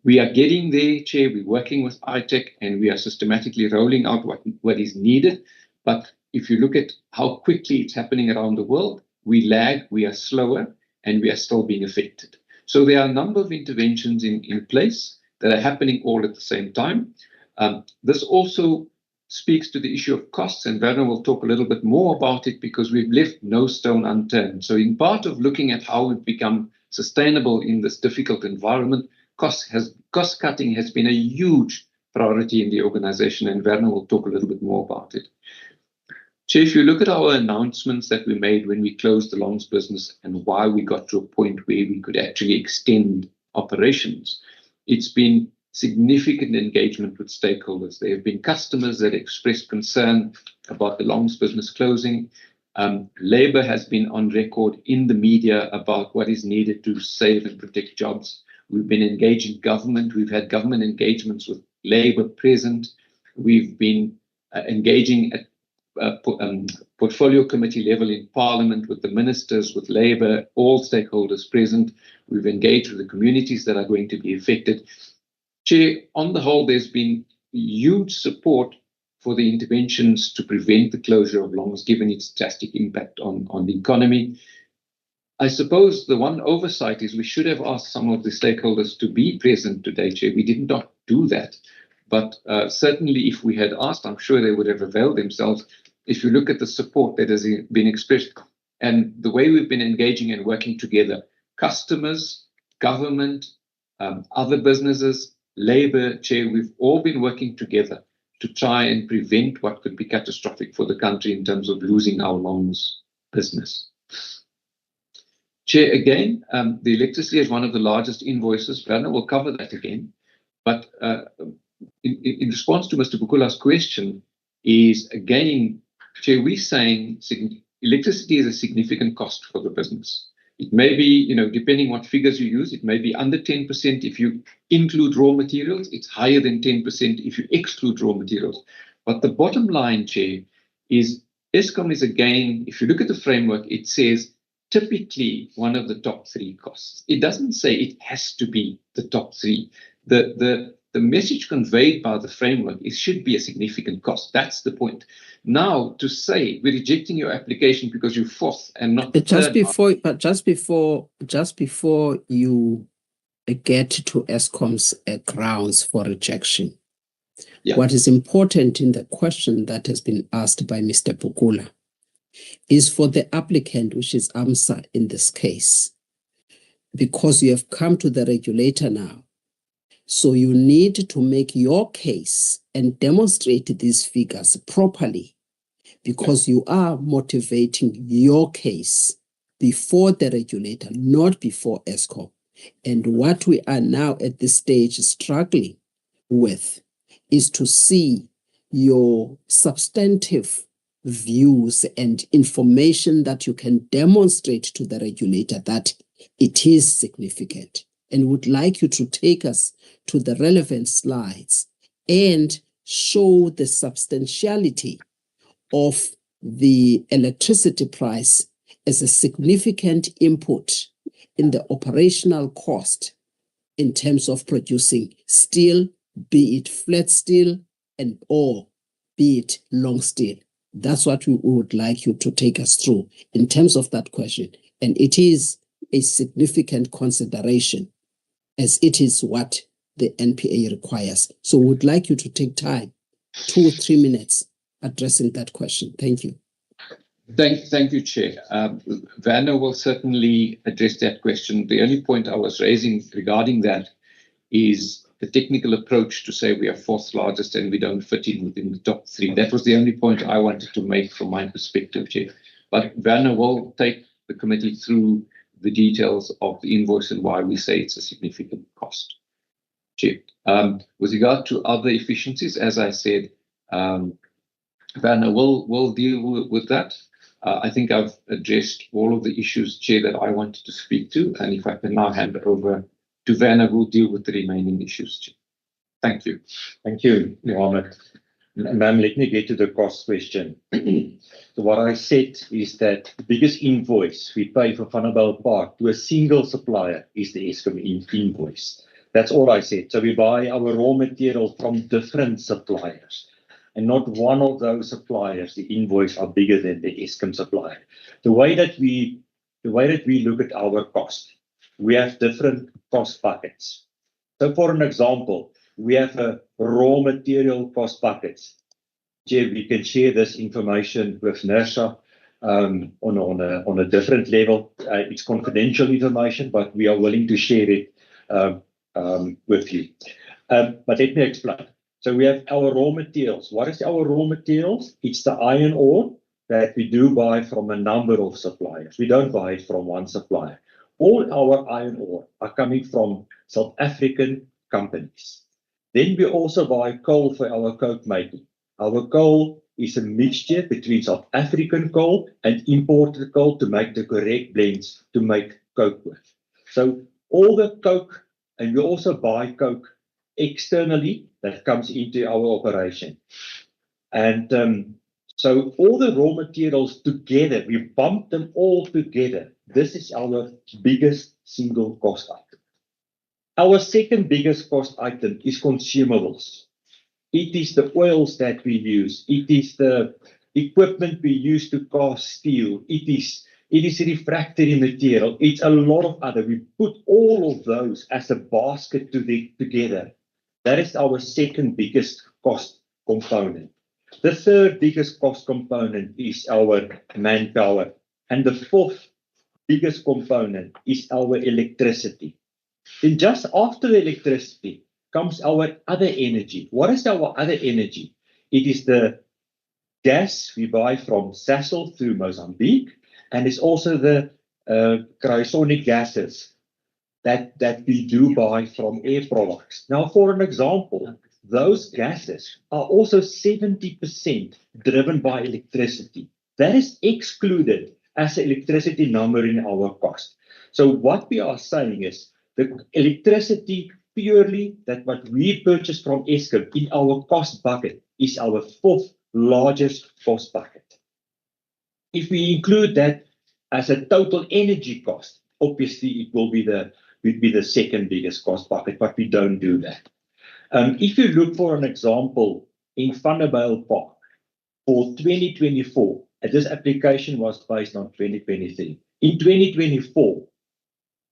We are getting there, Chair. We're working with ITEC and we are systematically rolling out what is needed. But if you look at how quickly it's happening around the world, we lag, we are slower, and we are still being affected. So there are a number of interventions in place that are happening all at the same time. This also speaks to the issue of costs, and Werner will talk a little bit more about it because we've left no stone unturned. So in part of looking at how we've become sustainable in this difficult environment, cost cutting has been a huge priority in the organization, and Werner will talk a little bit more about it. Chair, if you look at our announcements that we made when we closed the Longs business and why we got to a point where we could actually extend operations, it's been significant engagement with stakeholders. There have been customers that expressed concern about the Longs business closing. Labour has been on record in the media about what is needed to save and protect jobs. We've been engaging government. We've had government engagements with Labour present. We've been engaging at portfolio committee level in Parliament with the ministers, with Labour, all stakeholders present. We've engaged with the communities that are going to be affected. Chair, on the whole, there's been huge support for the interventions to prevent the closure of longs, given its drastic impact on the economy. I suppose the one oversight is we should have asked some of the stakeholders to be present today, Chair. We did not do that. But certainly if we had asked, I'm sure they would have availed themselves. If you look at the support that has been expressed and the way we've been engaging and working together, customers, government, other businesses, labor, Chair, we've all been working together to try and prevent what could be catastrophic for the country in terms of losing our longs business. Chair, again, the electricity is one of the largest invoices. Werner will cover that again. But in response to Mr. Bukula's question is, again, Chair, we're saying electricity is a significant cost for the business. It may be, depending what figures you use, it may be under 10% if you include raw materials. It's higher than 10% if you exclude raw materials. But the bottom line, Chair, is Eskom is, again, if you look at the framework, it says typically one of the top three costs. It doesn't say it has to be the top three. The message conveyed by the framework is should be a significant cost. That's the point. Now, to say we're rejecting your application because you're fourth and not the third. Just before you get to Eskom's grounds for rejection, what is important in the question that has been asked by Mr. Bukula is for the applicant, which is AMSA in this case, because you have come to the regulator now. So you need to make your case and demonstrate these figures properly, because you are motivating your case before the regulator, not before Eskom. And what we are now at this stage struggling with is to see your substantive views and information that you can demonstrate to the regulator that it is significant. And would like you to take us to the relevant slides and show the substantiality of the electricity price as a significant input in the operational cost in terms of producing steel, be it flat steel or be it long steel. That's what we would like you to take us through in terms of that question. And it is a significant consideration, as it is what the NPA requires. So we would like you to take time, 2 or 3 minutes, addressing that question. Thank you. Thank you, Chair. Werner will certainly address that question. The only point I was raising regarding that is the technical approach to say we are fourth largest and we don't fit in within the top three. That was the only point I wanted to make from my perspective, Chair. But Werner will take the committee through the details of the invoice and why we say it's a significant cost. Chair. With regard to other efficiencies, as I said, Werner will deal with that. I think I've addressed all of the issues, Chair, that I wanted to speak to. And if I can now hand over to Werner, who will deal with the remaining issues, Chair. Thank you. Thank you, Mohammed. Ma'am, let me get to the cost question. So what I said is that the biggest invoice we pay for Vanderbijlpark to a single supplier is the Eskom invoice. That's all I said. So we buy our raw material from different suppliers, and not one of those suppliers, the invoice are bigger than the Eskom supplier. The way that we look at our cost, we have different cost buckets. So for an example, we have a raw material cost buckets. Chair, we can share this information with NERSA on a different level. It's confidential information, but we are willing to share it with you. But let me explain. So we have our raw materials. What is our raw materials? It's the iron ore that we do buy from a number of suppliers. We don't buy it from one supplier. All our iron ore are coming from South African companies. Then we also buy coal for our coke making. Our coal is a mixture between South African coal and imported coal to make the correct blends to make coke with. So all the coke, and we also buy coke externally that comes into our operation. And so all the raw materials together, we bump them all together. This is our biggest single cost item. Our second biggest cost item is consumables. it is the oils that we use, it is the equipment we use to cast steel, it is refractory material, it's a lot of other. We put all of those as a basket together. That is our second biggest cost component. The third biggest cost component is our manpower. And the fourth biggest component is our electricity. Then just after the electricity comes our other energy. What is our other energy? It is the gas we buy from Sasol through Mozambique, and it's also the cryogenic gases that we do buy from air products. Now, for an example, those gases are also 70% driven by electricity. That is excluded as an electricity number in our cost. So what we are saying is the electricity purely that what we purchase from Eskom in our cost bucket is our fourth largest cost bucket. If we include that as a total energy cost, obviously it will be the second biggest cost bucket, but we don't do that. If you look for an example in Vanderbijlpark for 2024, this application was based on 2023. In 2024,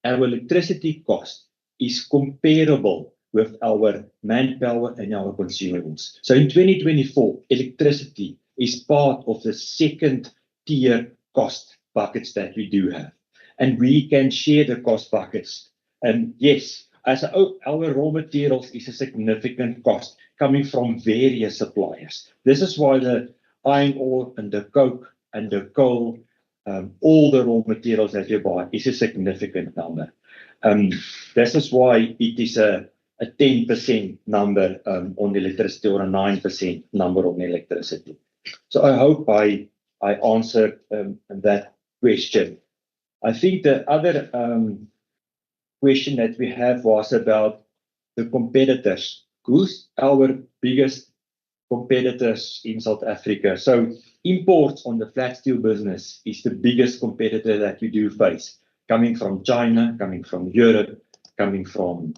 our electricity cost is comparable with our manpower and our consumables. So in 2024, electricity is part of the second tier cost buckets that we do have. And we can share the cost buckets. And yes, as our raw materials is a significant cost coming from various suppliers. This is why the iron ore and the coke and the coal, all the raw materials that you buy is a significant number. This is why it is a 10% number on electricity or a 9% number on electricity. So I hope I answered that question. I think the other question that we have was about the competitors. Who's our biggest competitors in South Africa? So imports on the flat steel business is the biggest competitor that we do face, coming from China, coming from Europe, coming from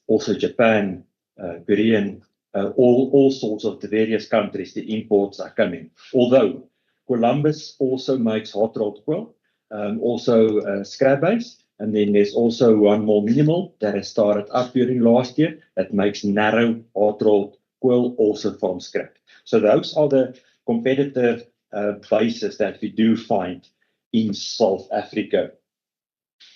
also Japan, Korean, all sorts of the various countries, the imports are coming. Although Columbus also makes hot rolled coil, also scrap base, and then there's also one more minimal that has started up during last year that makes narrow hot rolled coil also from scrap. So those are the competitor bases that we do find in South Africa.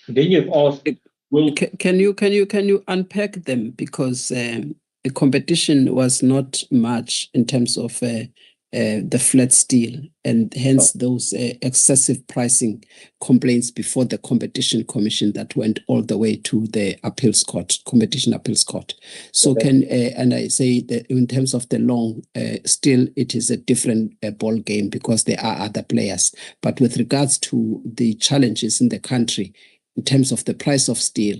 Then you've asked, well, can you unpack them, because the competition was not much in terms of the flat steel, and hence those excessive pricing complaints before the Competition Commission that went all the way to the appeals court, Competition Appeals Court. So and I say that in terms of the long, still it is a different ball game because there are other players. But with regards to the challenges in the country, in terms of the price of steel,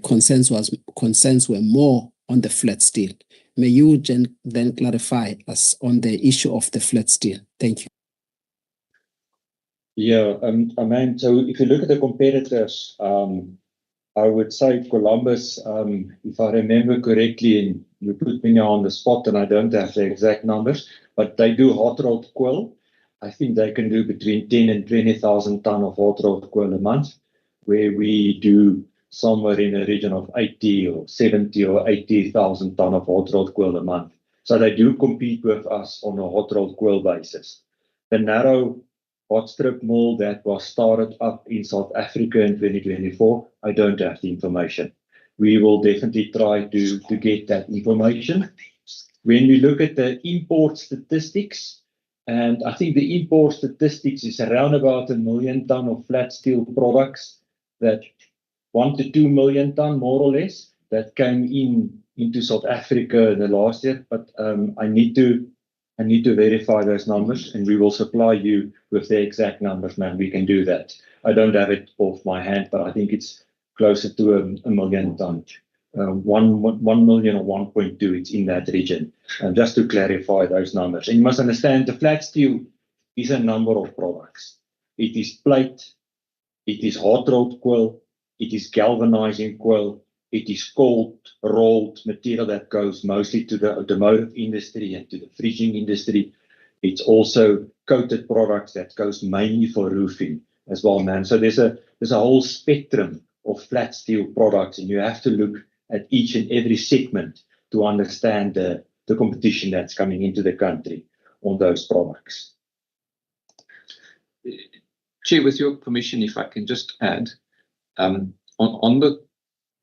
concerns were more on the flat steel. May you then clarify us on the issue of the flat steel? Thank you. Yeah, Aman, so if you look at the competitors, I would say Columbus, if I remember correctly, and you put me now on the spot and I don't have the exact numbers, but they do hot rolled coil. I think they can do between 10 and 20,000 ton of hot rolled coil a month, where we do somewhere in the region of 80 or 70 or 80,000 ton of hot rolled coil a month. So they do compete with us on a hot rolled coil basis. The narrow hot strip mill that was started up in South Africa in 2024, I don't have the information. We will definitely try to get that information. When we look at the import statistics, and I think the import statistics is around about 1 million ton of flat steel products, that 1 to 2 million ton, more or less, that came into South Africa in the last year. But I need to verify those numbers, and we will supply you with the exact numbers, man. We can do that. I don't have it off my hand, but I think it's closer to 1 million ton. 1 million or 1.2, it's in that region. Just to clarify those numbers. And you must understand, the flat steel is a number of products. It is plate, it is hot rolled coil, it is galvanizing coil, It is cold, rolled material that goes mostly to the automotive industry and to the fridging industry. It's also coated products that goes mainly for roofing as well, man. So there's a whole spectrum of flat steel products, and you have to look at each and every segment to understand the competition that's coming into the country on those products. Chair, with your permission, if I can just add, on the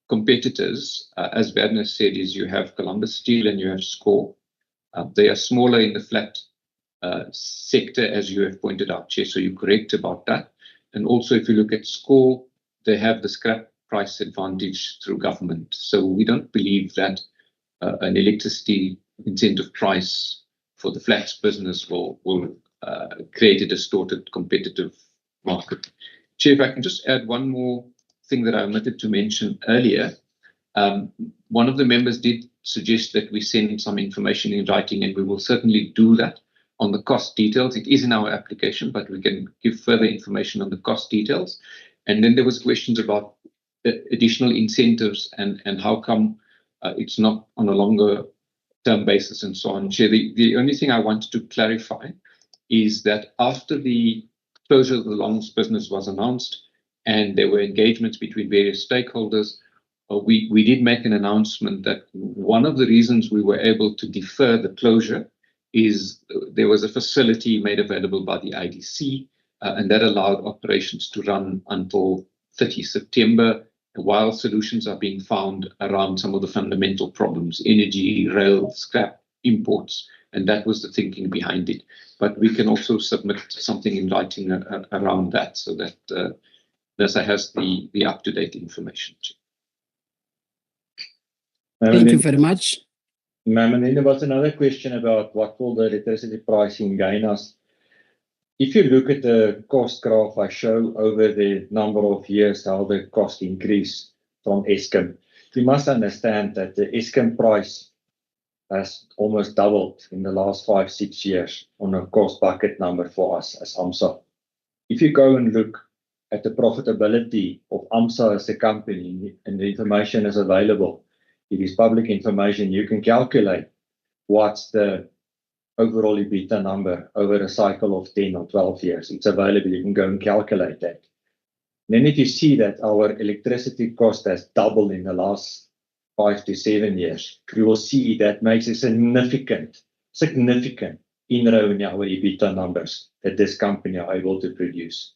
competitors, as Werner said, is you have Columbus Steel and you have SCOR. They are smaller in the flat sector, as you have pointed out, Chair, so you're correct about that. And also, if you look at SCOR, they have the scrap price advantage through government. So we don't believe that an electricity incentive price for the flats business will create a distorted competitive market. Chair, if I can just add one more thing that I omitted to mention earlier. One of the members did suggest that we send some information in writing, and we will certainly do that on the cost details. It is in our application, but we can give further information on the cost details. And then there was questions about additional incentives and how come it's not on a longer term basis and so on. Chair, the only thing I wanted to clarify is that after the closure of the longs business was announced and there were engagements between various stakeholders, we did make an announcement that one of the reasons we were able to defer the closure is there was a facility made available by the IDC, and that allowed operations to run until 30 September, while solutions are being found around some of the fundamental problems, energy, rail, scrap, imports, and that was the thinking behind it. But we can also submit something in writing around that so that NERSA has the up-to-date information. Thank you very much. Ma'am, and then there was another question about what will the electricity pricing gain us. If you look at the cost graph I show over the number of years how the cost increase from Eskom, you must understand that the Eskom price has almost doubled in the last 5-6 years on a cost bucket number for us as AMSA. If you go and look at the profitability of AMSA as a company, and the information is available, it is public information, you can calculate what's the overall EBITDA number over a cycle of 10 or 12 years. It's available, you can go and calculate that. Then if you see that our electricity cost has doubled in the last 5 to 7 years, you will see that makes a significant inroad in our EBITDA numbers that this company are able to produce.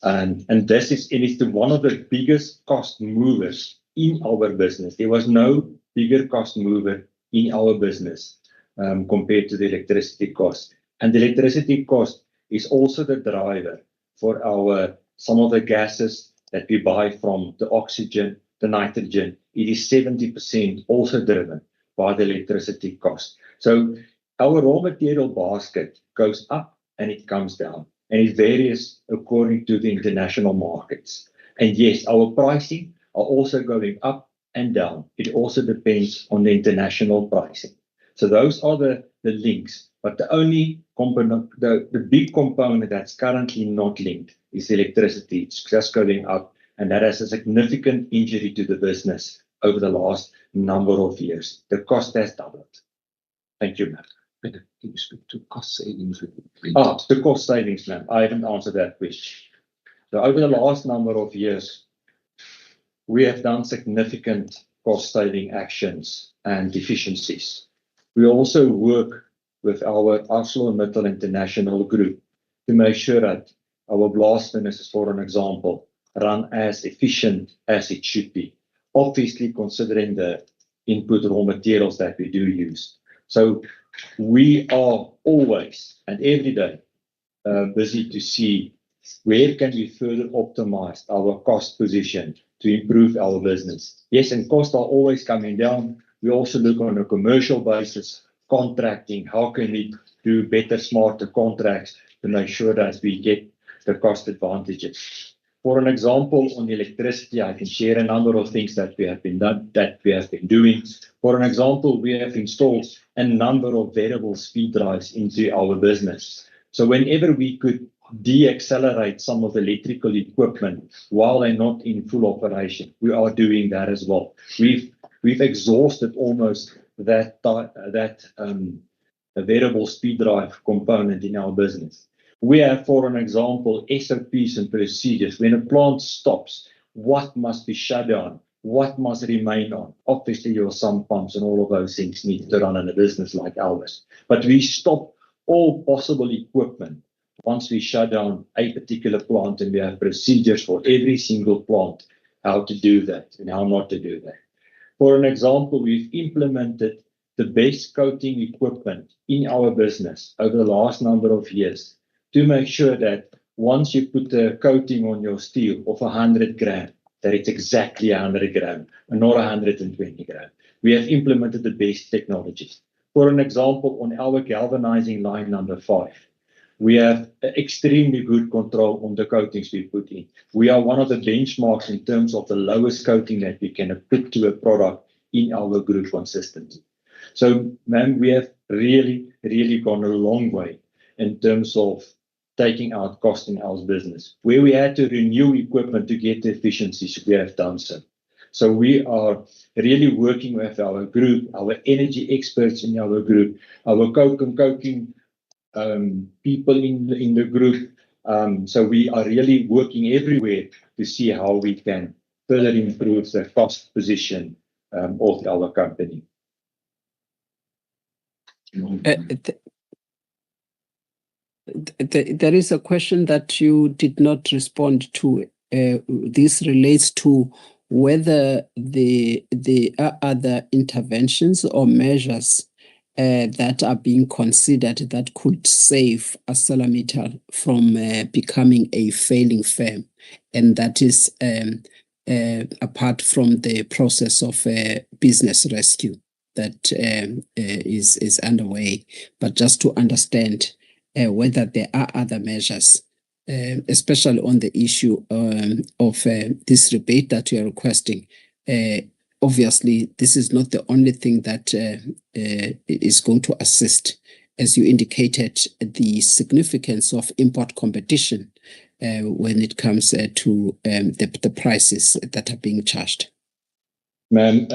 And this is one of the biggest cost movers in our business. There was no bigger cost mover in our business compared to the electricity cost. And the electricity cost is also the driver for some of the gases that we buy from, the oxygen, the nitrogen. It is 70% also driven by the electricity cost. So our raw material basket goes up and it comes down, and it varies according to the international markets. And yes, our pricing are also going up and down. It also depends on the international pricing. So those are the links. But the only component, the big component that's currently not linked is electricity. It's just going up, and that has a significant injury to the business over the last number of years. The cost has doubled. Thank you, ma'am. Can you speak to cost savings? The cost savings, ma'am. I haven't answered that question. So over the last number of years, we have done significant cost saving actions and efficiencies. We also work with our Arcelormittal International Group to make sure that our blast furnaces, for an example, run as efficient as it should be. Obviously, considering the input raw materials that we do use. So we are always and every day busy to see where can we further optimize our cost position to improve our business. Yes, and costs are always coming down. We also look on a commercial basis, contracting, how can we do better, smarter contracts to make sure that we get the cost advantages. For an example, on electricity, I can share a number of things that we have been doing. For an example, we have installed a number of variable speed drives into our business. So whenever we could de-accelerate some of the electrical equipment while they're not in full operation. We are doing that as well. We've exhausted almost that variable speed drive component in our business. We have, for an example, SOPs and procedures. When a plant stops, what must be shut down? What must remain on? Obviously, your sump pumps and all of those things need to run in a business like ours. But we stop all possible equipment once we shut down a particular plant, and we have procedures for every single plant, how to do that and how not to do that. For an example, we've implemented the best coating equipment in our business over the last number of years to make sure that once you put the coating on your steel of 100 gram, that it's exactly 100 gram and not 120 gram. We have implemented the best technologies. For an example, on our galvanizing line number 5, we have extremely good control on the coatings we put in. We are one of the benchmarks in terms of the lowest coating that we can put to a product in our group consistently. So, ma'am, we have really, really gone a long way in terms of taking out cost in our business. Where we had to renew equipment to get the efficiencies, we have done so. So we are really working with our group, our energy experts in our group, our coking people in the group. So we are really working everywhere to see how we can further improve the cost position of our company. There is a question that you did not respond to. This relates to whether there are other interventions or measures that are being considered that could save Arcelormittal from becoming a failing firm, and that is apart from the process of business rescue that is underway, but just to understand whether there are other measures, especially on the issue of this rebate that you are requesting. Obviously, this is not the only thing that is going to assist. As you indicated, the significance of import competition when it comes to the prices that are being charged. Ma'am,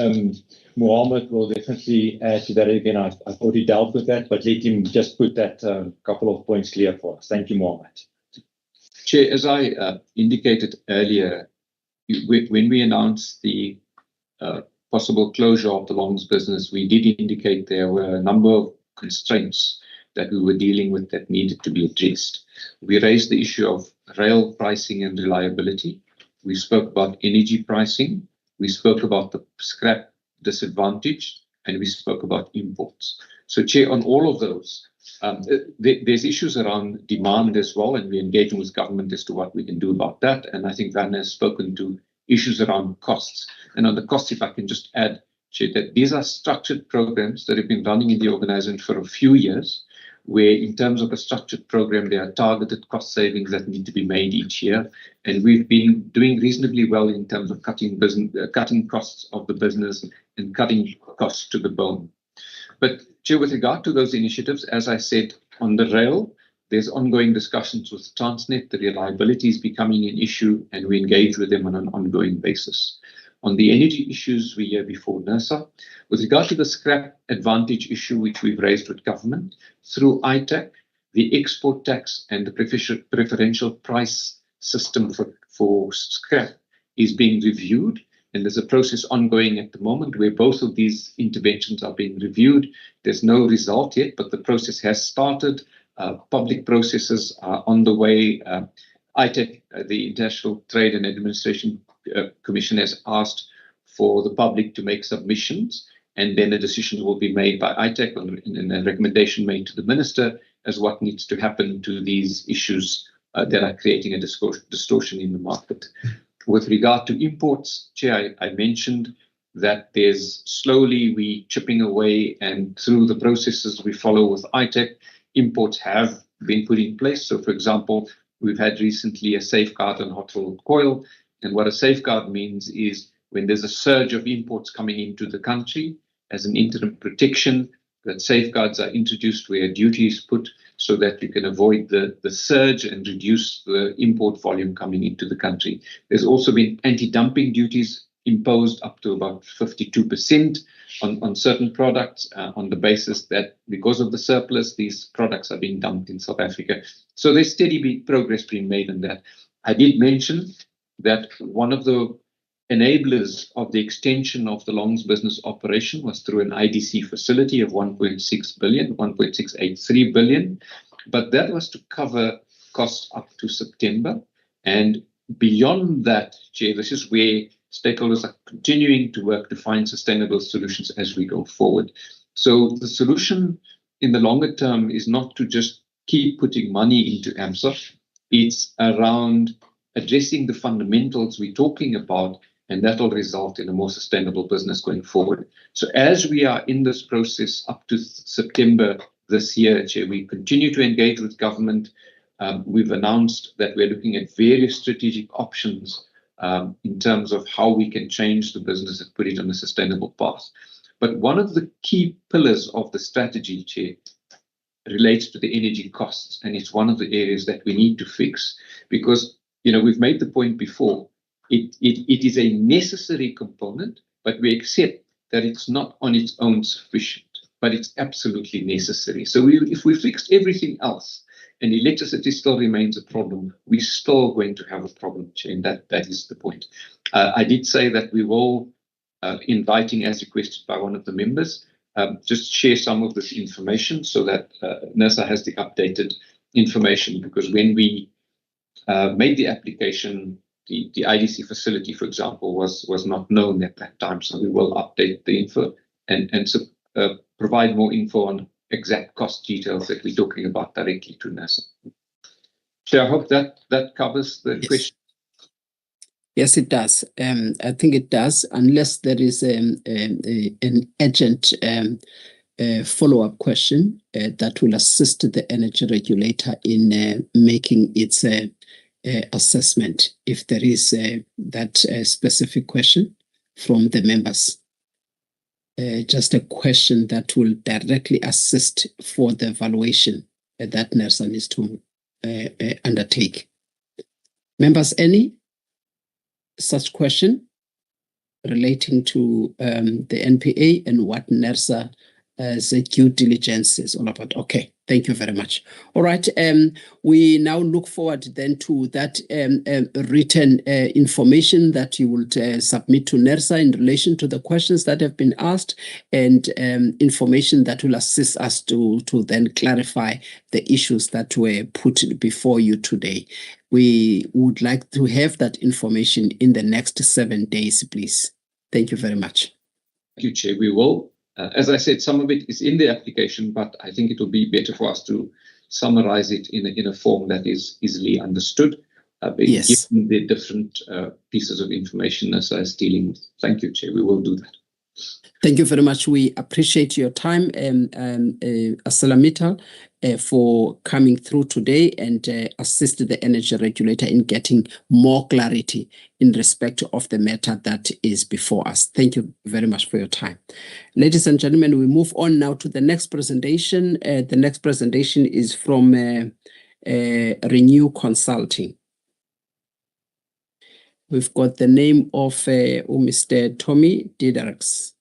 Mohammed will definitely add to that again. I've already dealt with that, but let him just put that couple of points clear for us. Thank you, Mohammed. Chair, as I indicated earlier, when we announced the possible closure of the longs business, we did indicate there were a number of constraints that we were dealing with that needed to be addressed. We raised the issue of rail pricing and reliability. We spoke about energy pricing. We spoke about the scrap disadvantage, and we spoke about imports. So, Chair, on all of those, there's issues around demand as well, and we're engaging with government as to what we can do about that. And I think Vanna has spoken to issues around costs. And on the costs, if I can just add, Chair, that these are structured programs that have been running in the organization for a few years, where in terms of a structured program, there are targeted cost savings that need to be made each year. And we've been doing reasonably well in terms of cutting costs of the business and cutting costs to the bone. But, Chair, with regard to those initiatives, as I said, on the rail, there's ongoing discussions with Transnet. The reliability is becoming an issue, and we engage with them on an ongoing basis. On the energy issues, we hear before NERSA. With regard to the scrap advantage issue, which we've raised with government, through ITAC, the export tax and the preferential price system for scrap is being reviewed. And there's a process ongoing at the moment where both of these interventions are being reviewed. There's no result yet, but the process has started. Public processes are on the way. ITAC, the International Trade and Administration Commission, has asked for the public to make submissions, and then a decision will be made by ITAC and a recommendation made to the minister as what needs to happen to these issues that are creating a distortion in the market. With regard to imports, Chair, I mentioned that there's slowly we chipping away, and through the processes we follow with ITAC, imports have been put in place. So, for example, we've had recently a safeguard on hot rolled coil. And what a safeguard means is when there's a surge of imports coming into the country, as an interim protection, that safeguards are introduced where duty is put so that you can avoid the surge and reduce the import volume coming into the country. There's also been anti-dumping duties imposed up to about 52% on certain products on the basis that because of the surplus, these products are being dumped in South Africa. So there's steady progress being made on that. I did mention that one of the enablers of the extension of the longs business operation was through an IDC facility of 1.6 billion, 1.683 billion, but that was to cover costs up to September. And beyond that, Chair, this is where stakeholders are continuing to work to find sustainable solutions as we go forward. So the solution in the longer term is not to just keep putting money into AMSA. It's around addressing the fundamentals we're talking about, and that will result in a more sustainable business going forward. So as we are in this process up to September this year, Chair, we continue to engage with government. We've announced that we're looking at various strategic options in terms of how we can change the business and put it on a sustainable path. But one of the key pillars of the strategy, Chair, relates to the energy costs, and it's one of the areas that we need to fix because, you know, we've made the point before, it is a necessary component, but we accept that it's not on its own sufficient, but it's absolutely necessary. So if we fixed everything else and electricity still remains a problem, we're still going to have a problem, and that is the point. I did say that we will, inviting as requested by one of the members, just share some of this information so that NERSA has the updated information, because when we made the application, the IDC facility, for example, was not known at that time. So we will update the info and provide more info on exact cost details that we're talking about directly to NERSA. So I hope that covers the question. Yes, it does. I think it does, unless there is an urgent follow-up question that will assist the energy regulator in making its assessment, if there is that specific question from the members. Just a question that will directly assist for the evaluation that NERSA needs to undertake. Members, any such question relating to the NPA and what NERSA's due diligence is all about? Okay, thank you very much. All right, we now look forward then to that written information that you will submit to NERSA in relation to the questions that have been asked, and information that will assist us to then clarify the issues that were put before you today. We would like to have that information in the next 7 days, please. Thank you very much. Thank you, Chair. We will. As I said, some of it is in the application, but I think it will be better for us to summarize it in a form that is easily understood, yes, given the different pieces of information as I was dealing with. Thank you, Chair. We will do that. Thank you very much. We appreciate your time, Arcelormittal, for coming through today and assist the energy regulator in getting more clarity in respect of the matter that is before us. Thank you very much for your time. Ladies and gentlemen, we move on now to the next presentation. The next presentation is from Renew Consulting. We've got the name of Mr. Tommy Didericks.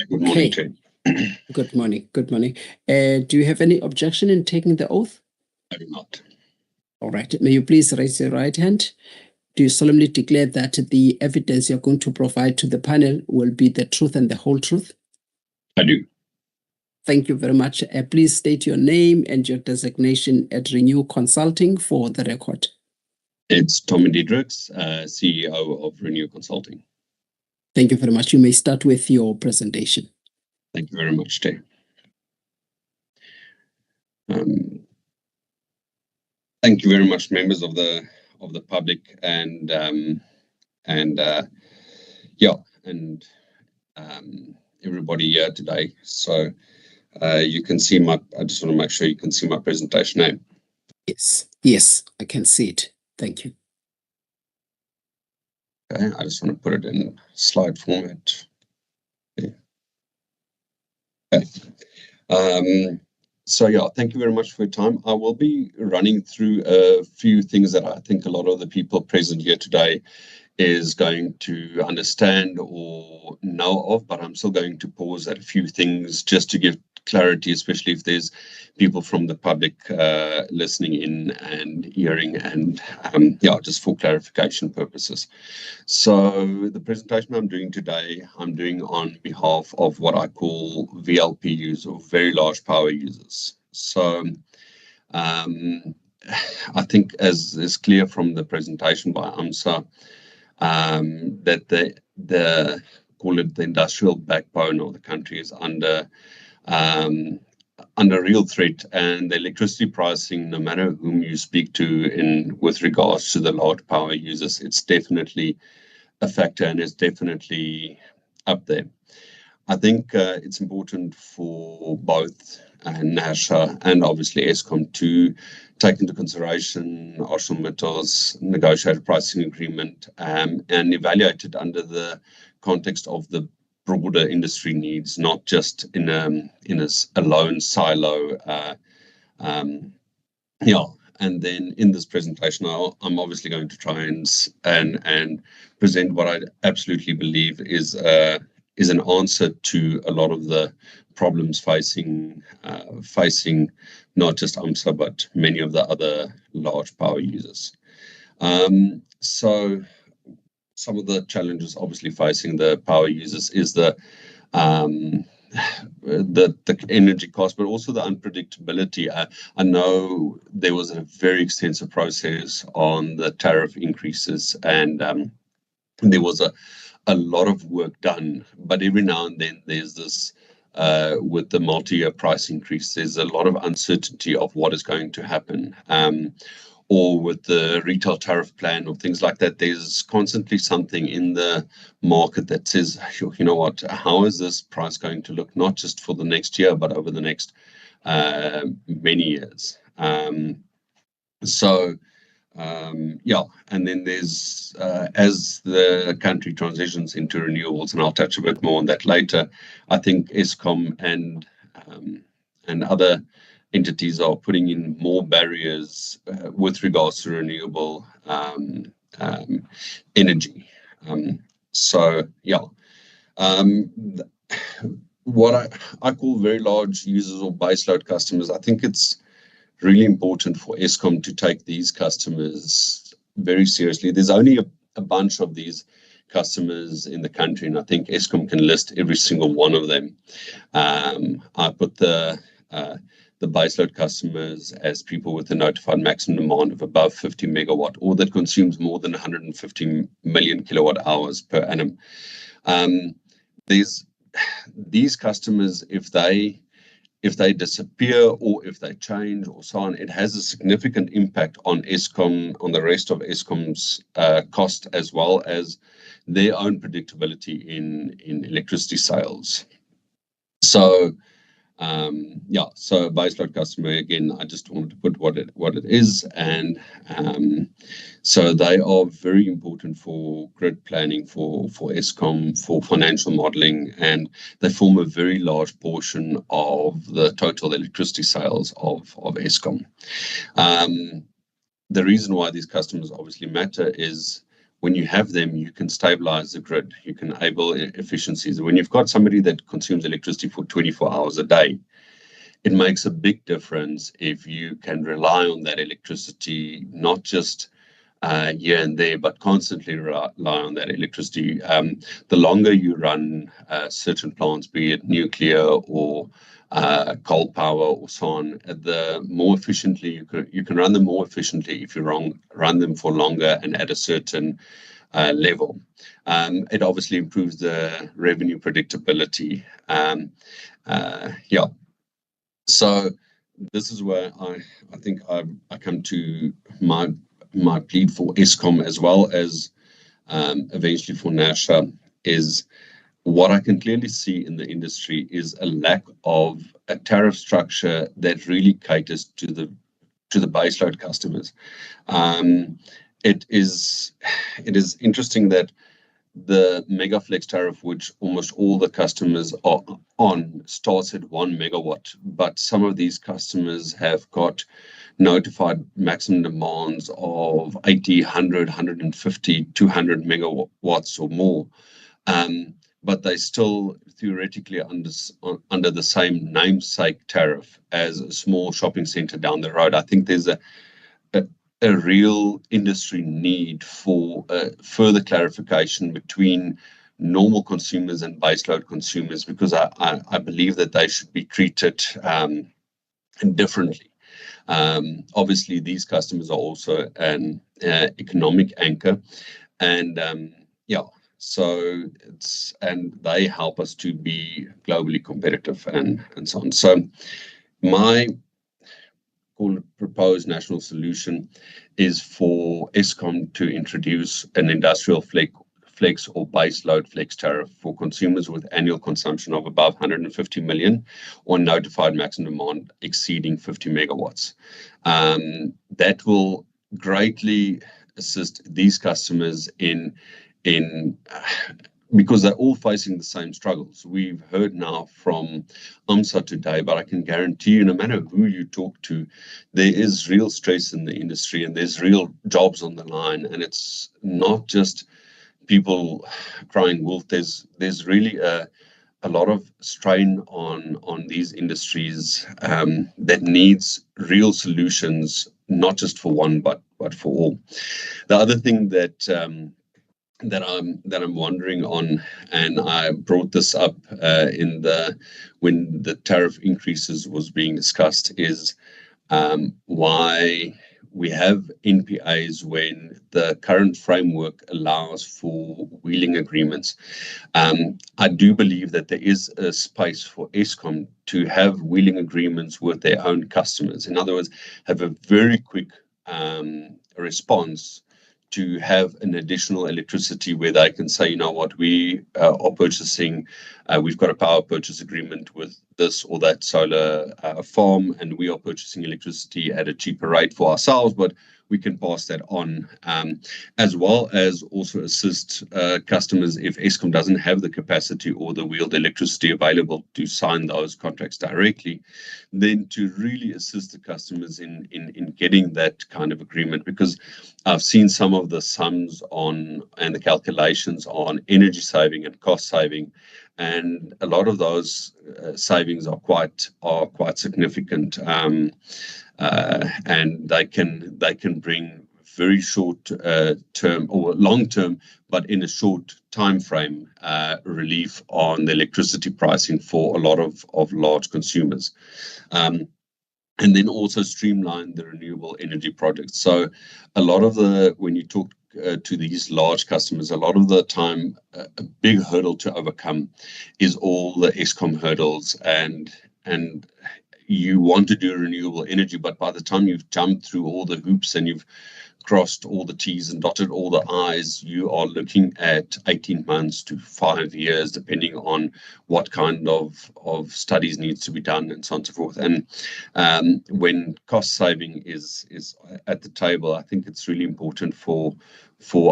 Good morning, Tim. Good morning. Good morning. Do you have any objection in taking the oath? I do not. All right. May you please raise your right hand? Do you solemnly declare that the evidence you're going to provide to the panel will be the truth and the whole truth? I do. Thank you very much. Please state your name and your designation at Renew Consulting for the record. It's Tommy Didericks, CEO of Renew Consulting. Thank you very much. You may start with your presentation. Thank you very much, Tim. Thank you very much, members of the public, and everybody here today. So you can see my. I just want to make sure you can see my presentation name. Yes, I can see it. Thank you. Okay, I just want to put it in slide format. Okay. So yeah, thank you very much for your time. I will be running through a few things that I think a lot of the people present here today is going to understand or know of, but I'm still going to pause at a few things just to give clarity, especially if there's people from the public listening in and hearing, and yeah, just for clarification purposes. So the presentation I'm doing today, I'm doing on behalf of what I call VLPUs, or very large power users. So I think, as is clear from the presentation by AMSA, that the call it the industrial backbone of the country is under real threat, and the electricity pricing, no matter whom you speak to in with regards to the large power users, it's definitely a factor and is definitely up there. I think it's important for both NASHA and obviously Eskom to take into consideration Arcelormittal's negotiated pricing agreement and evaluate it under the context of the broader industry needs, not just in a lone silo. Yeah, and then in this presentation, I'm obviously going to try and present what I absolutely believe is an answer to a lot of the problems facing not just AMSA but many of the other large power users. So some of the challenges obviously facing the power users is the energy cost, but also the unpredictability. I know there was a very extensive process on the tariff increases, and there was a lot of work done, but every now and then there's this with the multi-year price increase, there's a lot of uncertainty of what is going to happen. Or with the retail tariff plan or things like that, there's constantly something in the market that says, you know what, how is this price going to look, not just for the next year, but over the next many years. Yeah, and then there's, as the country transitions into renewables, and I'll touch a bit more on that later, I think Eskom and other entities are putting in more barriers with regards to renewable energy. What I call very large users or baseload customers, I think it's really important for Eskom to take these customers very seriously. There's only a bunch of these customers in the country, and I think Eskom can list every single one of them. I put the baseload customers as people with a notified maximum demand of above 50 megawatt, or that consumes more than 150 million kilowatt hours per annum. These customers, if they disappear or if they change or so on, it has a significant impact on Eskom, on the rest of Eskom's cost, as well as their own predictability in electricity sales. So so baseload customer, again, I just wanted to put what it is, and so they are very important for grid planning, for Eskom, for financial modeling, and they form a very large portion of the total electricity sales of Eskom. The reason why these customers obviously matter is when you have them, you can stabilize the grid, you can enable efficiencies. When you've got somebody that consumes electricity for 24 hours a day, it makes a big difference if you can rely on that electricity, not just here and there, but constantly rely on that electricity. The longer you run certain plants, be it nuclear or coal power or so on, the more efficiently you can run them more efficiently if you run them for longer and at a certain level. It obviously improves the revenue predictability. So this is where I think I come to my plead for Eskom, as well as eventually for NASHA, is what I can clearly see in the industry is a lack of a tariff structure that really caters to the baseload customers. it is interesting that the mega flex tariff, which almost all the customers are on, starts at 1 megawatt, but some of these customers have got notified maximum demands of 80, 100, 150, 200 megawatts or more. But they still theoretically under the same namesake tariff as a small shopping center down the road. I think there's a real industry need for further clarification between normal consumers and baseload consumers, because I believe that they should be treated differently. Obviously, these customers are also an economic anchor, and so they help us to be globally competitive and so on. So my proposed national solution is for Eskom to introduce an industrial flex or base load flex tariff for consumers with annual consumption of above 150 million or notified maximum demand exceeding 50 megawatts. That will greatly assist these customers in because they're all facing the same struggles. We've heard now from AMSA today, but I can guarantee you, no matter who you talk to, there is real stress in the industry and there's real jobs on the line. And it's not just people crying wolf. There's really a lot of strain on these industries that needs real solutions, not just for one, but for all. The other thing that I'm wondering on, and I brought this up when the tariff increases was being discussed, is why we have NPAs when the current framework allows for wheeling agreements. I do believe that there is a space for Eskom to have wheeling agreements with their own customers. In other words, have a very quick response to have an additional electricity where they can say, you know what, we are purchasing, we've got a power purchase agreement with this or that solar farm, and we are purchasing electricity at a cheaper rate for ourselves, but we can pass that on, as well as also assist customers if Eskom doesn't have the capacity or the wheeled electricity available to sign those contracts directly, then to really assist the customers in getting that kind of agreement. Because I've seen some of the sums on and the calculations on energy saving and cost saving, and a lot of those savings are quite significant. And they can bring very short term or long term, but in a short time frame, relief on the electricity pricing for a lot of large consumers, and then also streamline the renewable energy projects. So a lot of when you talk to these large customers, a lot of the time a big hurdle to overcome is all the Eskom hurdles, and you want to do renewable energy, but by the time you've jumped through all the hoops and you've crossed all the T's and dotted all the I's, you are looking at 18 months to 5 years, depending on what kind of studies needs to be done and so on and so forth. And when cost saving is at the table, I think it's really important for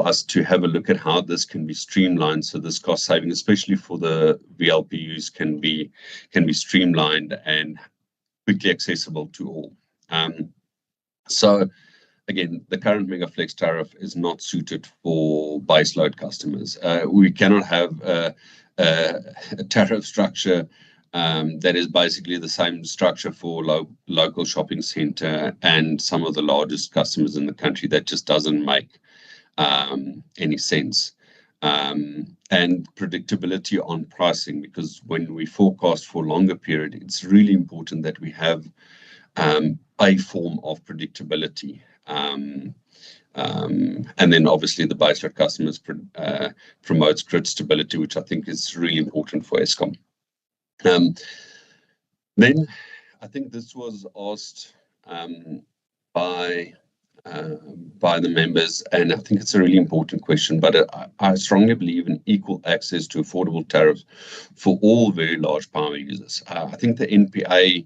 us to have a look at how this can be streamlined, so this cost saving, especially for the VLPUs, can be streamlined and quickly accessible to all. So again, the current mega flex tariff is not suited for baseload customers. We cannot have a tariff structure that is basically the same structure for local shopping center and some of the largest customers in the country. That just doesn't make any sense. And predictability on pricing, because when we forecast for a longer period, it's really important that we have a form of predictability. And then obviously the baseload customers promotes grid stability, which I think is really important for Eskom. Then I think this was asked by the members, and I think it's a really important question, but I strongly believe in equal access to affordable tariffs for all very large power users. I think the NPA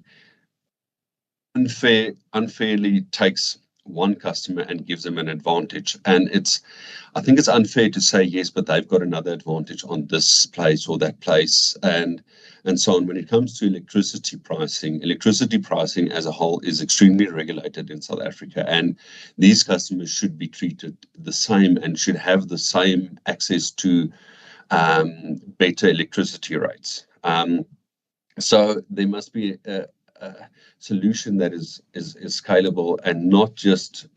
unfairly takes one customer and gives them an advantage. And I think it's unfair to say, yes, but they've got another advantage on this place or that place, and so on. When it comes to electricity pricing as a whole is extremely regulated in South Africa, and these customers should be treated the same and should have the same access to better electricity rates. So there must be a solution that is scalable and not just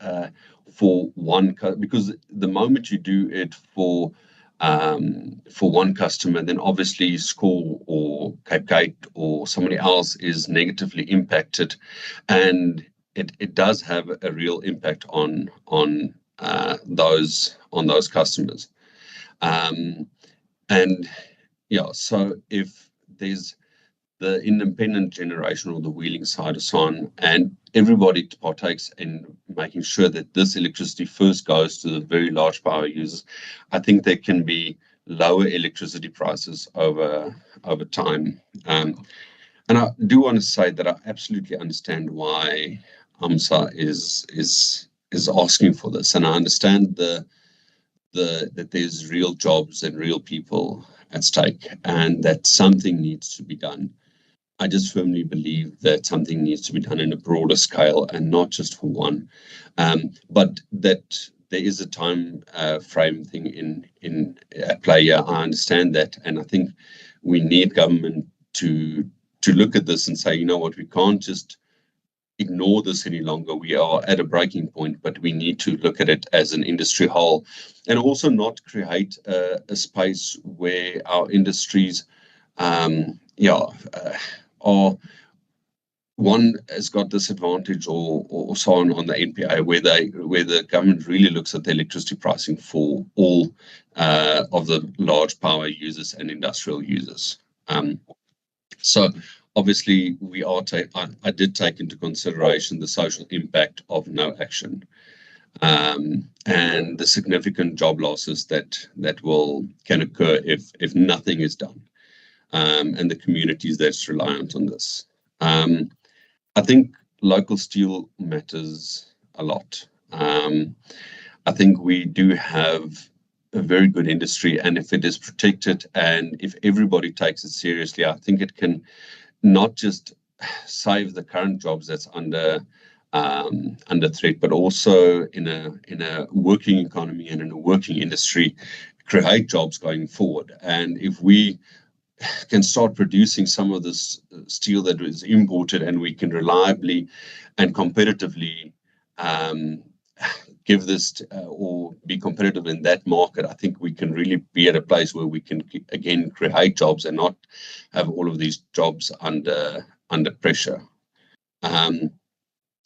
for one, because the moment you do it for one customer, then obviously Score or Cape Gate or somebody else is negatively impacted, and it does have a real impact on those customers. And yeah, so if there's the independent generation or the wheeling side or so on, and everybody partakes in making sure that this electricity first goes to the very large power users, I think there can be lower electricity prices over time. And I do want to say that I absolutely understand why AMSA is asking for this, and I understand that there's real jobs and real people at stake, and that something needs to be done. I just firmly believe that something needs to be done in a broader scale and not just for one, but that there is a time frame thing in play here. I understand that, and I think we need government to look at this and say, you know what, we can't just ignore this any longer. We are at a breaking point, but we need to look at it as an industry whole, and also not create a space where our industries or one has got disadvantage or so on the NPA, where the government really looks at the electricity pricing for all of the large power users and industrial users. So obviously I did take into consideration the social impact of no action, and the significant job losses that can occur if nothing is done. And the communities that's reliant on this. I think local steel matters a lot. I think we do have a very good industry, and if it is protected and if everybody takes it seriously, I think it can not just save the current jobs that's under threat, but also in a working economy and in a working industry, create jobs going forward. And if we can start producing some of this steel that is imported, and we can reliably and competitively give this or be competitive in that market, I think we can really be at a place where we can again create jobs and not have all of these jobs under pressure.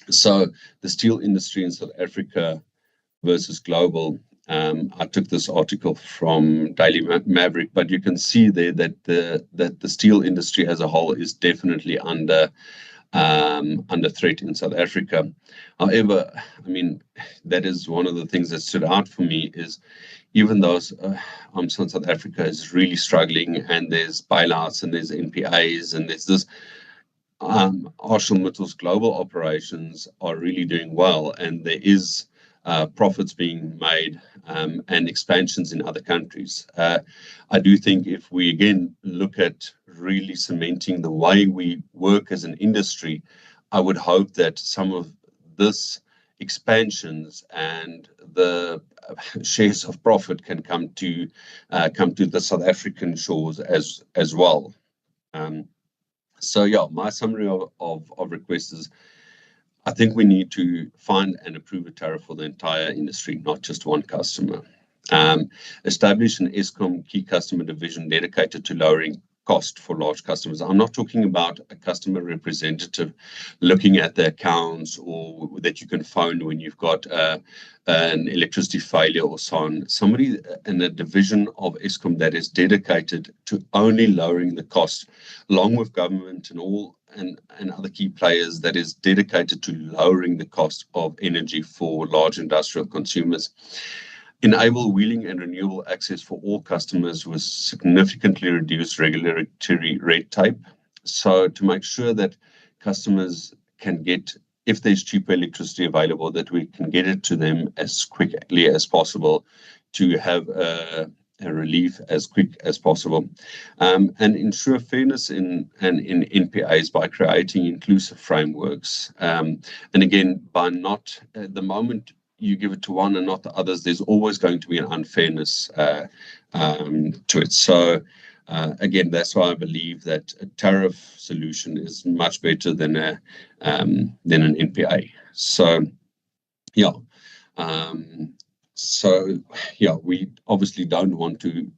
So the steel industry in South Africa versus global. I took this article from Daily Maverick, but you can see there that the steel industry as a whole is definitely under threat in South Africa. However, I mean, that is one of the things that stood out for me is even though South Africa is really struggling, and there's bailouts and there's NPAs and there's this, Arcelormittal's global operations are really doing well, and there is profits being made and expansions in other countries. I do think if we again look at really cementing the way we work as an industry, I would hope that some of this expansions and the shares of profit can come to the South African shores as well. So yeah, my summary of requests is, I think we need to find and approve a tariff for the entire industry, not just one customer. Establish an Eskom key customer division dedicated to lowering cost for large customers. I'm not talking about a customer representative looking at the accounts or that you can phone when you've got an electricity failure or so on. Somebody in a division of Eskom that is dedicated to only lowering the cost, along with government and all and other key players, that is dedicated to lowering the cost of energy for large industrial consumers. Enable wheeling and renewable access for all customers with significantly reduced regulatory red tape. So to make sure that customers can get if there's cheaper electricity available, that we can get it to them as quickly as possible to have a relief as quick as possible, and ensure fairness in NPAs by creating inclusive frameworks. And again, by not at the moment you give it to one and not the others, there's always going to be an unfairness to it. So again, that's why I believe that a tariff solution is much better than an NPA. So yeah. So yeah, we obviously don't want to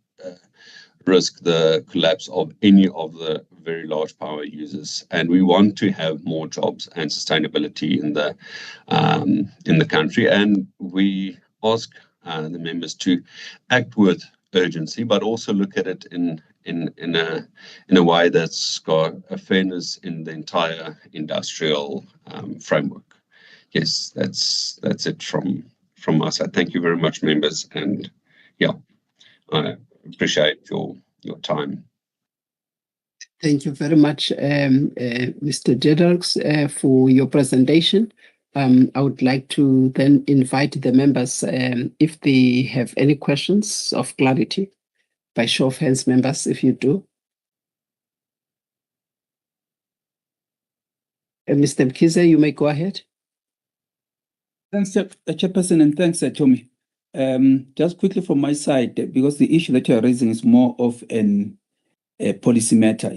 risk the collapse of any of the very large power users, and we want to have more jobs and sustainability in the country. And we ask the members to act with urgency, but also look at it in a way that's got a fairness in the entire industrial framework. Yes, that's it from my side. Thank you very much, members, and yeah, I appreciate your time. Thank you very much, Mr. Jeddarks, for your presentation. I would like to then invite the members if they have any questions of clarity. By show of hands, members, if you do. Mr. Mkhize, you may go ahead. Thanks, Chairperson, and thanks, Tommy. Just quickly from my side, because the issue that you are raising is more of a policy matter.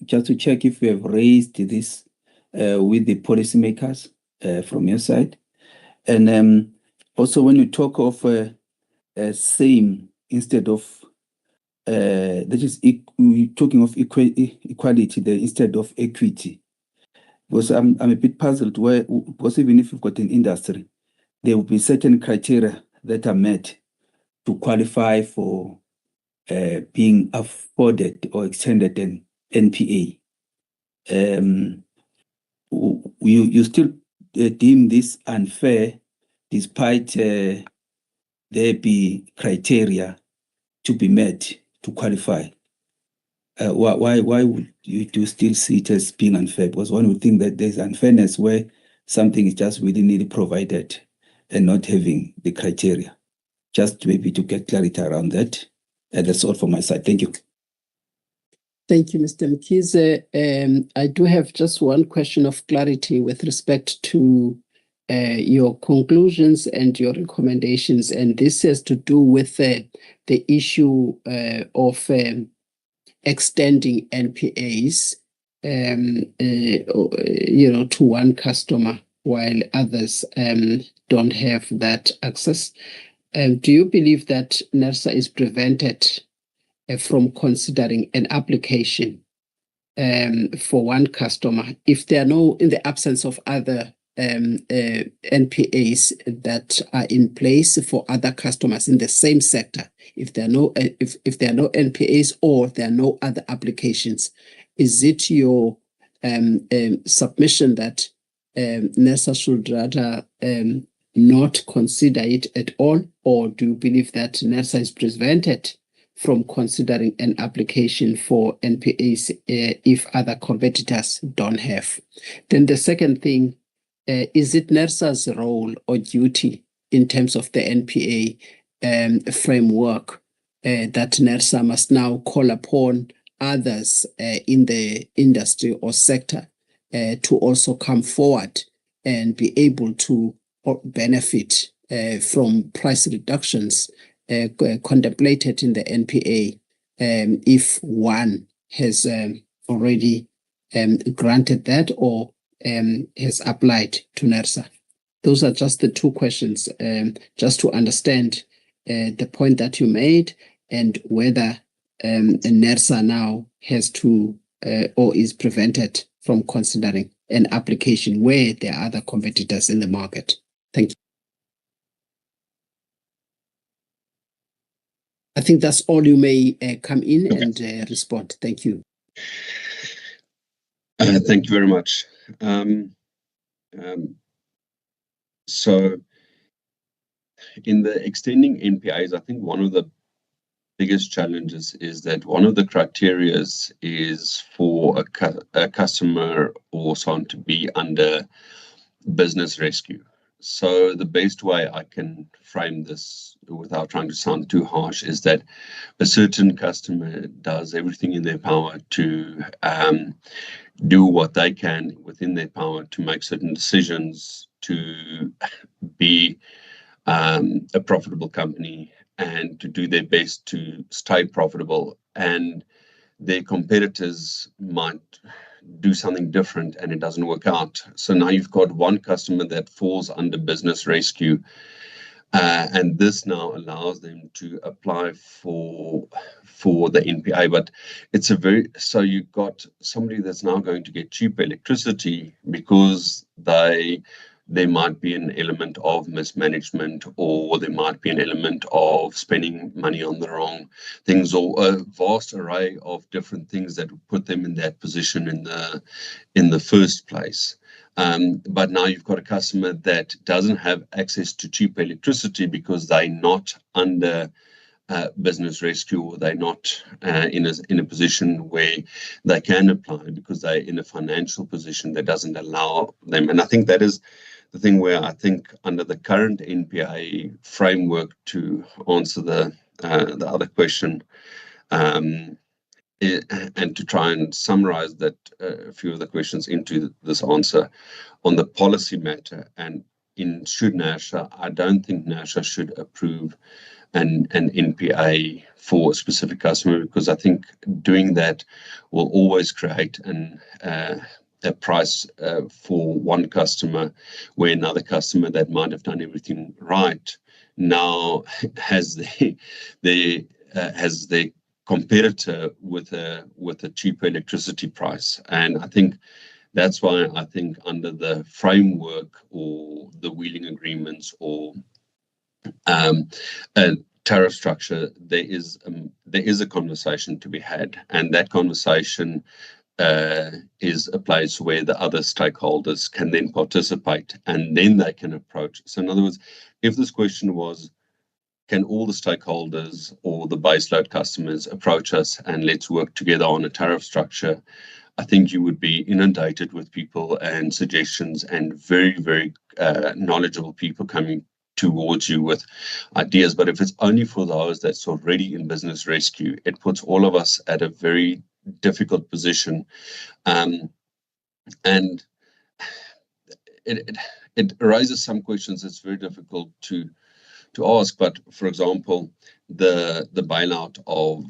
Just to check if you have raised this with the policymakers from your side, and also when you talk of same instead of that is we're talking of equality there instead of equity. Because I'm a bit puzzled because even if you've got an industry, there will be certain criteria that are met to qualify for being afforded or extended an NPA. You still deem this unfair despite there be criteria to be met to qualify. Why would you do still see it as being unfair? Because one would think that there's unfairness where something is just willy-nilly provided and not having the criteria. Just maybe to get clarity around that. And that's all from my side. Thank you. Thank you, Mr. Mkhize. I do have just one question of clarity with respect to your conclusions and your recommendations, and this has to do with the issue of extending NPAs, to one customer while others don't have that access. Do you believe that NERSA is prevented from considering an application for one customer if there are no, in the absence of other NPAs that are in place for other customers in the same sector? If there are no NPAs or there are no other applications, is it your submission that NERSA should rather not consider it at all, or do you believe that NERSA is prevented from considering an application for NPAs if other competitors don't have? Then the second thing, is it NERSA's role or duty in terms of the NPA framework that NERSA must now call upon others in the industry or sector to also come forward and be able to benefit from price reductions contemplated in the NPA if one has already granted that or has applied to NERSA? Those are just the two questions, just to understand the point that you made and whether NERSA now has to or is prevented from considering an application where there are other competitors in the market. Thank you. I think that's all. You may come in and respond. Thank you. Thank you very much. So in the extending NPAs, I think one of the biggest challenges is that one of the criteria is for a customer or so on to be under business rescue. So the best way I can frame this without trying to sound too harsh is that a certain customer does everything in their power to do what they can within their power to make certain decisions to be a profitable company and to do their best to stay profitable, and their competitors might do something different and it doesn't work out. So now you've got one customer that falls under business rescue, and this now allows them to apply for the NPA. But it's so you've got somebody that's now going to get cheap electricity because there might be an element of mismanagement, or there might be an element of spending money on the wrong things, or a vast array of different things that put them in that position in the first place. But now you've got a customer that doesn't have access to cheap electricity because they're not under business rescue, or they're not in a position where they can apply because they're in a financial position that doesn't allow them. And I think that is the thing where I think under the current NPA framework, to answer the other question, and to try and summarize that a few of the questions into this answer on the policy matter, and should NASHA, I don't think NASHA should approve an NPA for a specific customer, because I think doing that will always create a price for one customer, where another customer that might have done everything right now has their competitor with a cheaper electricity price. And I think that's why I think under the framework or the wheeling agreements or a tariff structure, there is a conversation to be had, and that conversation is a place where the other stakeholders can then participate, and then they can approach. So in other words, if this question was, can all the stakeholders or the baseload customers approach us and let's work together on a tariff structure, I think you would be inundated with people and suggestions, and very, very knowledgeable people coming towards you with ideas. But if it's only for those that's already in business rescue, it puts all of us at a very difficult position, and it raises some questions. It's very difficult to ask. But for example, the bailout of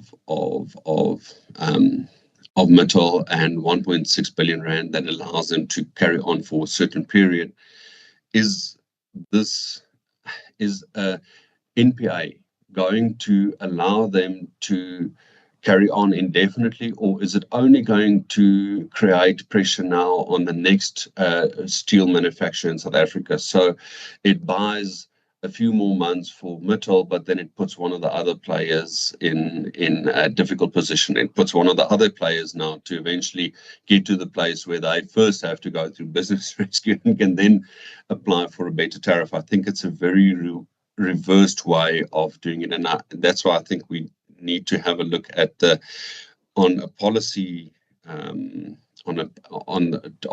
Mittal and 1.6 billion rand that allows them to carry on for a certain period, is a NPA going to allow them to carry on indefinitely, or is it only going to create pressure now on the next steel manufacturer in South Africa? So it buys a few more months for Mittal, but then it puts one of the other players in a difficult position. It puts one of the other players now to eventually get to the place where they first have to go through business rescue and can then apply for a better tariff. I think it's a very reversed way of doing it, and that's why I think we need to have a look at on a policy, on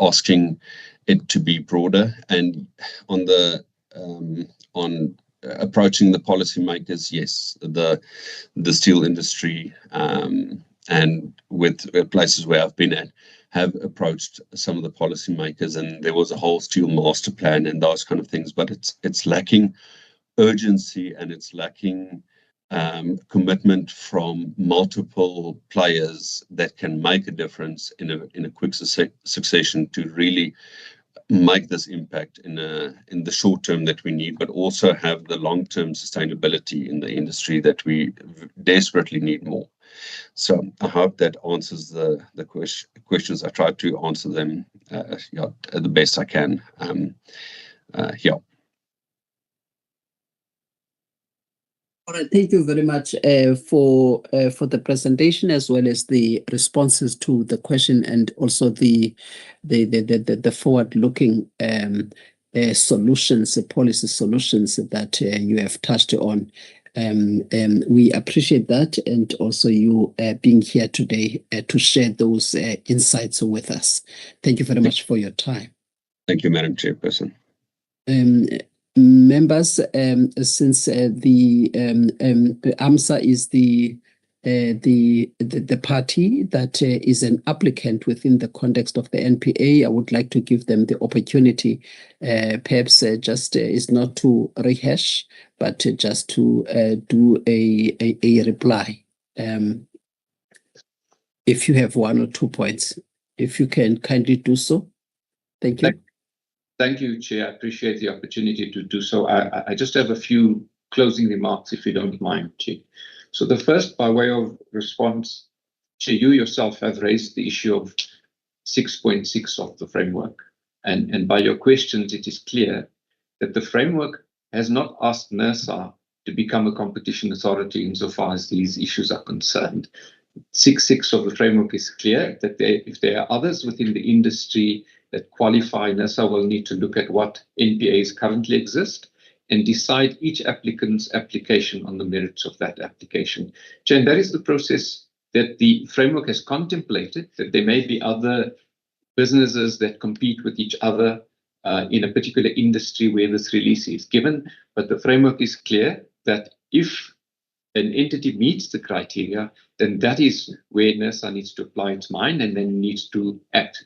asking it to be broader, and on approaching the policymakers. Yes, the steel industry, and with places where I've been at, have approached some of the policymakers, and there was a whole steel master plan and those kind of things, but it's lacking urgency, and it's lacking commitment from multiple players that can make a difference in a quick succession to really make this impact in the short term that we need, but also have the long-term sustainability in the industry that we desperately need more. So I hope that answers the questions. I tried to answer them the best I can. All right, thank you very much for the presentation, as well as the responses to the question, and also the forward-looking solutions, policy solutions that you have touched on. We appreciate that, and also you being here today to share those insights with us. Thank you very much for your time. Thank you, Madam Chairperson. Members, since the AMSA is the party that is an applicant within the context of the NPA, I would like to give them the opportunity, perhaps just is not to rehash, but just to do a reply. If you have 1 or 2 points, if you can kindly do so. Thank you. Thank you, Chair. I appreciate the opportunity to do so. I just have a few closing remarks, if you don't mind, Chair. So the first, by way of response, Chair, you yourself have raised the issue of 6.6 of the framework. And by your questions, it is clear that the framework has not asked NERSA to become a competition authority insofar as these issues are concerned. 6.6 of the framework is clear that if there are others within the industry that qualify, NERSA will need to look at what NPAs currently exist and decide each applicant's application on the merits of that application. And that is the process that the framework has contemplated, that there may be other businesses that compete with each other in a particular industry where this release is given. But the framework is clear that if an entity meets the criteria, then that is where NERSA needs to apply its mind and then needs to act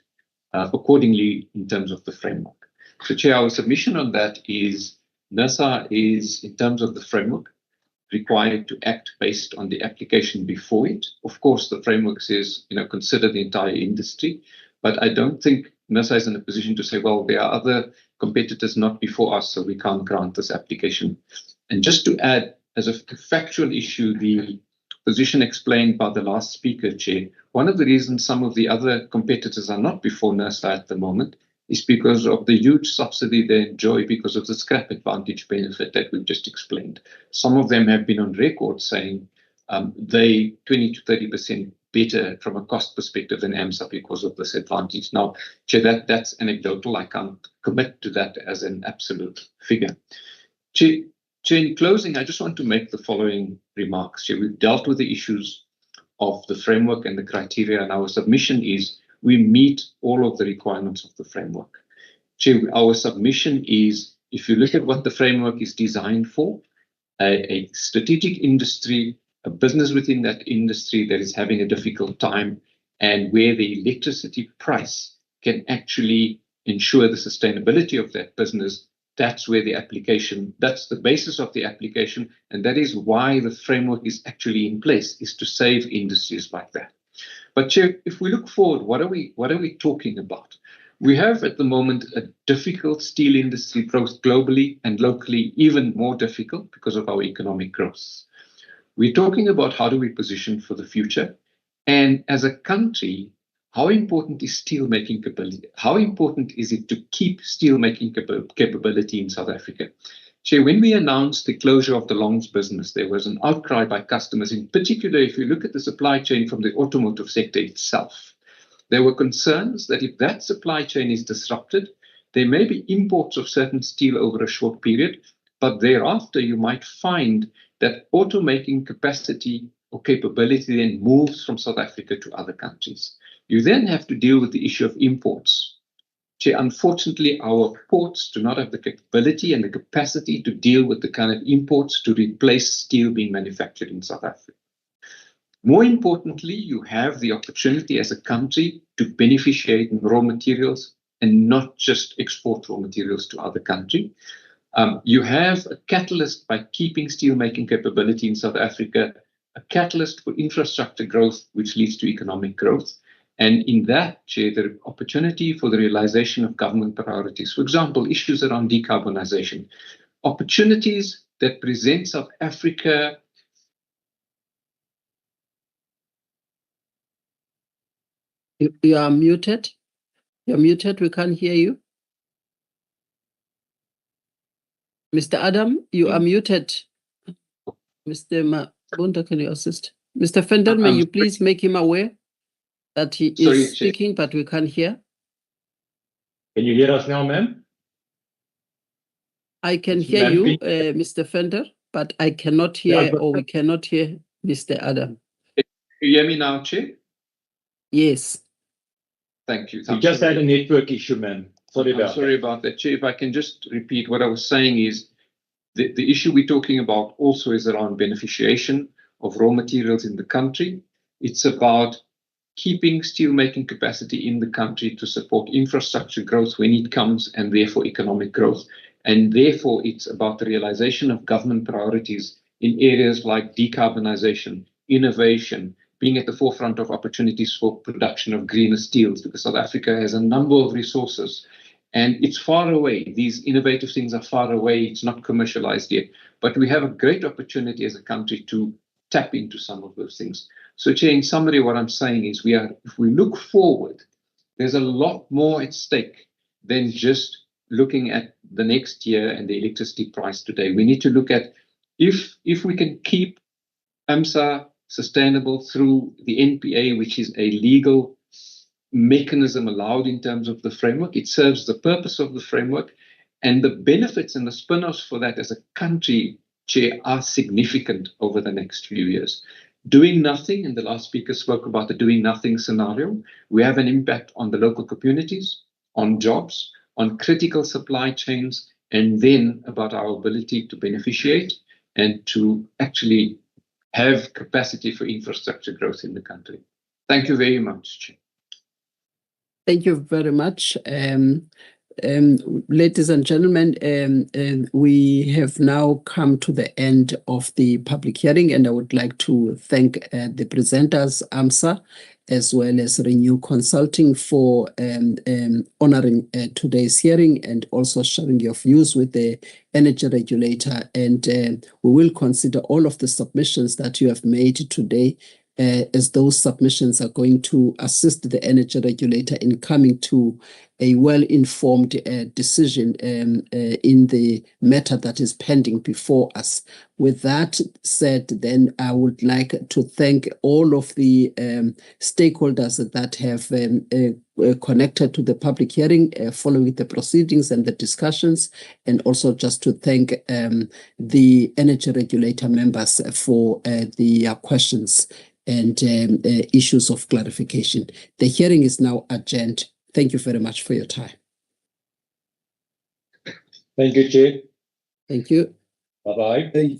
accordingly in terms of the framework. So, Chair, our submission on that is NERSA is, in terms of the framework, required to act based on the application before it. Of course, the framework says, consider the entire industry, but I don't think NERSA is in a position to say, well, there are other competitors not before us, so we can't grant this application. And just to add, as a factual issue, the position explained by the last speaker, Chair, one of the reasons some of the other competitors are not before NERSA at the moment is because of the huge subsidy they enjoy because of the scrap advantage benefit that we've just explained. Some of them have been on record saying they 20 to 30% better from a cost perspective than AMSA because of this advantage. Now, Chair, that's anecdotal. I can't commit to that as an absolute figure. Chair, in closing, I just want to make the following remarks. Chair, we've dealt with the issues of the framework and the criteria, and our submission is we meet all of the requirements of the framework. Chair, our submission is, if you look at what the framework is designed for, a strategic industry, a business within that industry that is having a difficult time, and where the electricity price can actually ensure the sustainability of that business, that's where the application, that's the basis of the application, and that is why the framework is actually in place, is to save industries like that. But Chair, if we look forward, what are we talking about? We have at the moment a difficult steel industry growth globally and locally, even more difficult because of our economic growth. We're talking about how do we position for the future, and as a country, how important is steel-making capability? How important is it to keep steel-making capability in South Africa? Chair, when we announced the closure of the longs business, there was an outcry by customers, in particular, if you look at the supply chain from the automotive sector itself. There were concerns that if that supply chain is disrupted, there may be imports of certain steel over a short period, but thereafter you might find that automaking capacity or capability then moves from South Africa to other countries. You then have to deal with the issue of imports. Chair, unfortunately, our ports do not have the capability and the capacity to deal with the kind of imports to replace steel being manufactured in South Africa. More importantly, you have the opportunity as a country to beneficiate in raw materials and not just export raw materials to other countries. You have a catalyst by keeping steelmaking capability in South Africa, a catalyst for infrastructure growth, which leads to economic growth. And in that, Chair, the opportunity for the realization of government priorities, for example, issues around decarbonization, opportunities that present South Africa. You are muted. You're muted. We can't hear you. Mr. Adam, you are muted. Mr. Mabunda, can you assist? Mr. Fender, may you please make him aware that he is speaking, but we can't hear. Can you hear us now, ma'am? I can hear you, Mr. Fender, but I cannot hear, or we cannot hear Mr. Adam. Can you hear me now, Chair? Yes. Thank you. We just had a network issue, ma'am. Sorry I'm about sorry about that, Chair. If I can just repeat what I was saying is the issue we're talking about also is around beneficiation of raw materials in the country. It's about keeping steelmaking capacity in the country to support infrastructure growth when it comes, and therefore economic growth. And therefore, it's about the realization of government priorities in areas like decarbonization, innovation, being at the forefront of opportunities for production of greener steels, because South Africa has a number of resources. And it's far away. These innovative things are far away. It's not commercialized yet. But we have a great opportunity as a country to tap into some of those things. So, Chair, in summary, what I'm saying is if we look forward, there's a lot more at stake than just looking at the next year and the electricity price today. We need to look at if we can keep AMSA sustainable through the NPA, which is a legal mechanism allowed in terms of the framework. It serves the purpose of the framework, and the benefits and the spin-offs for that as a country, Chair, are significant over the next few years. Doing nothing, and the last speaker spoke about the doing nothing scenario, we have an impact on the local communities, on jobs, on critical supply chains, and then about our ability to beneficiate and to actually have capacity for infrastructure growth in the country. Thank you very much, Chair. Thank you very much. Ladies and gentlemen, we have now come to the end of the public hearing, and I would like to thank the presenters, AMSA, as well as Renew Consulting, for honoring today's hearing and also sharing your views with the energy regulator. And we will consider all of the submissions that you have made today, as those submissions are going to assist the energy regulator in coming to a well-informed decision in the matter that is pending before us. With that said, then I would like to thank all of the stakeholders that have connected to the public hearing following the proceedings and the discussions, and also just to thank the energy regulator members for the questions and issues of clarification. The hearing is now adjourned. Thank you very much for your time. Thank you, Chair. Thank you. Bye-bye. Thank you.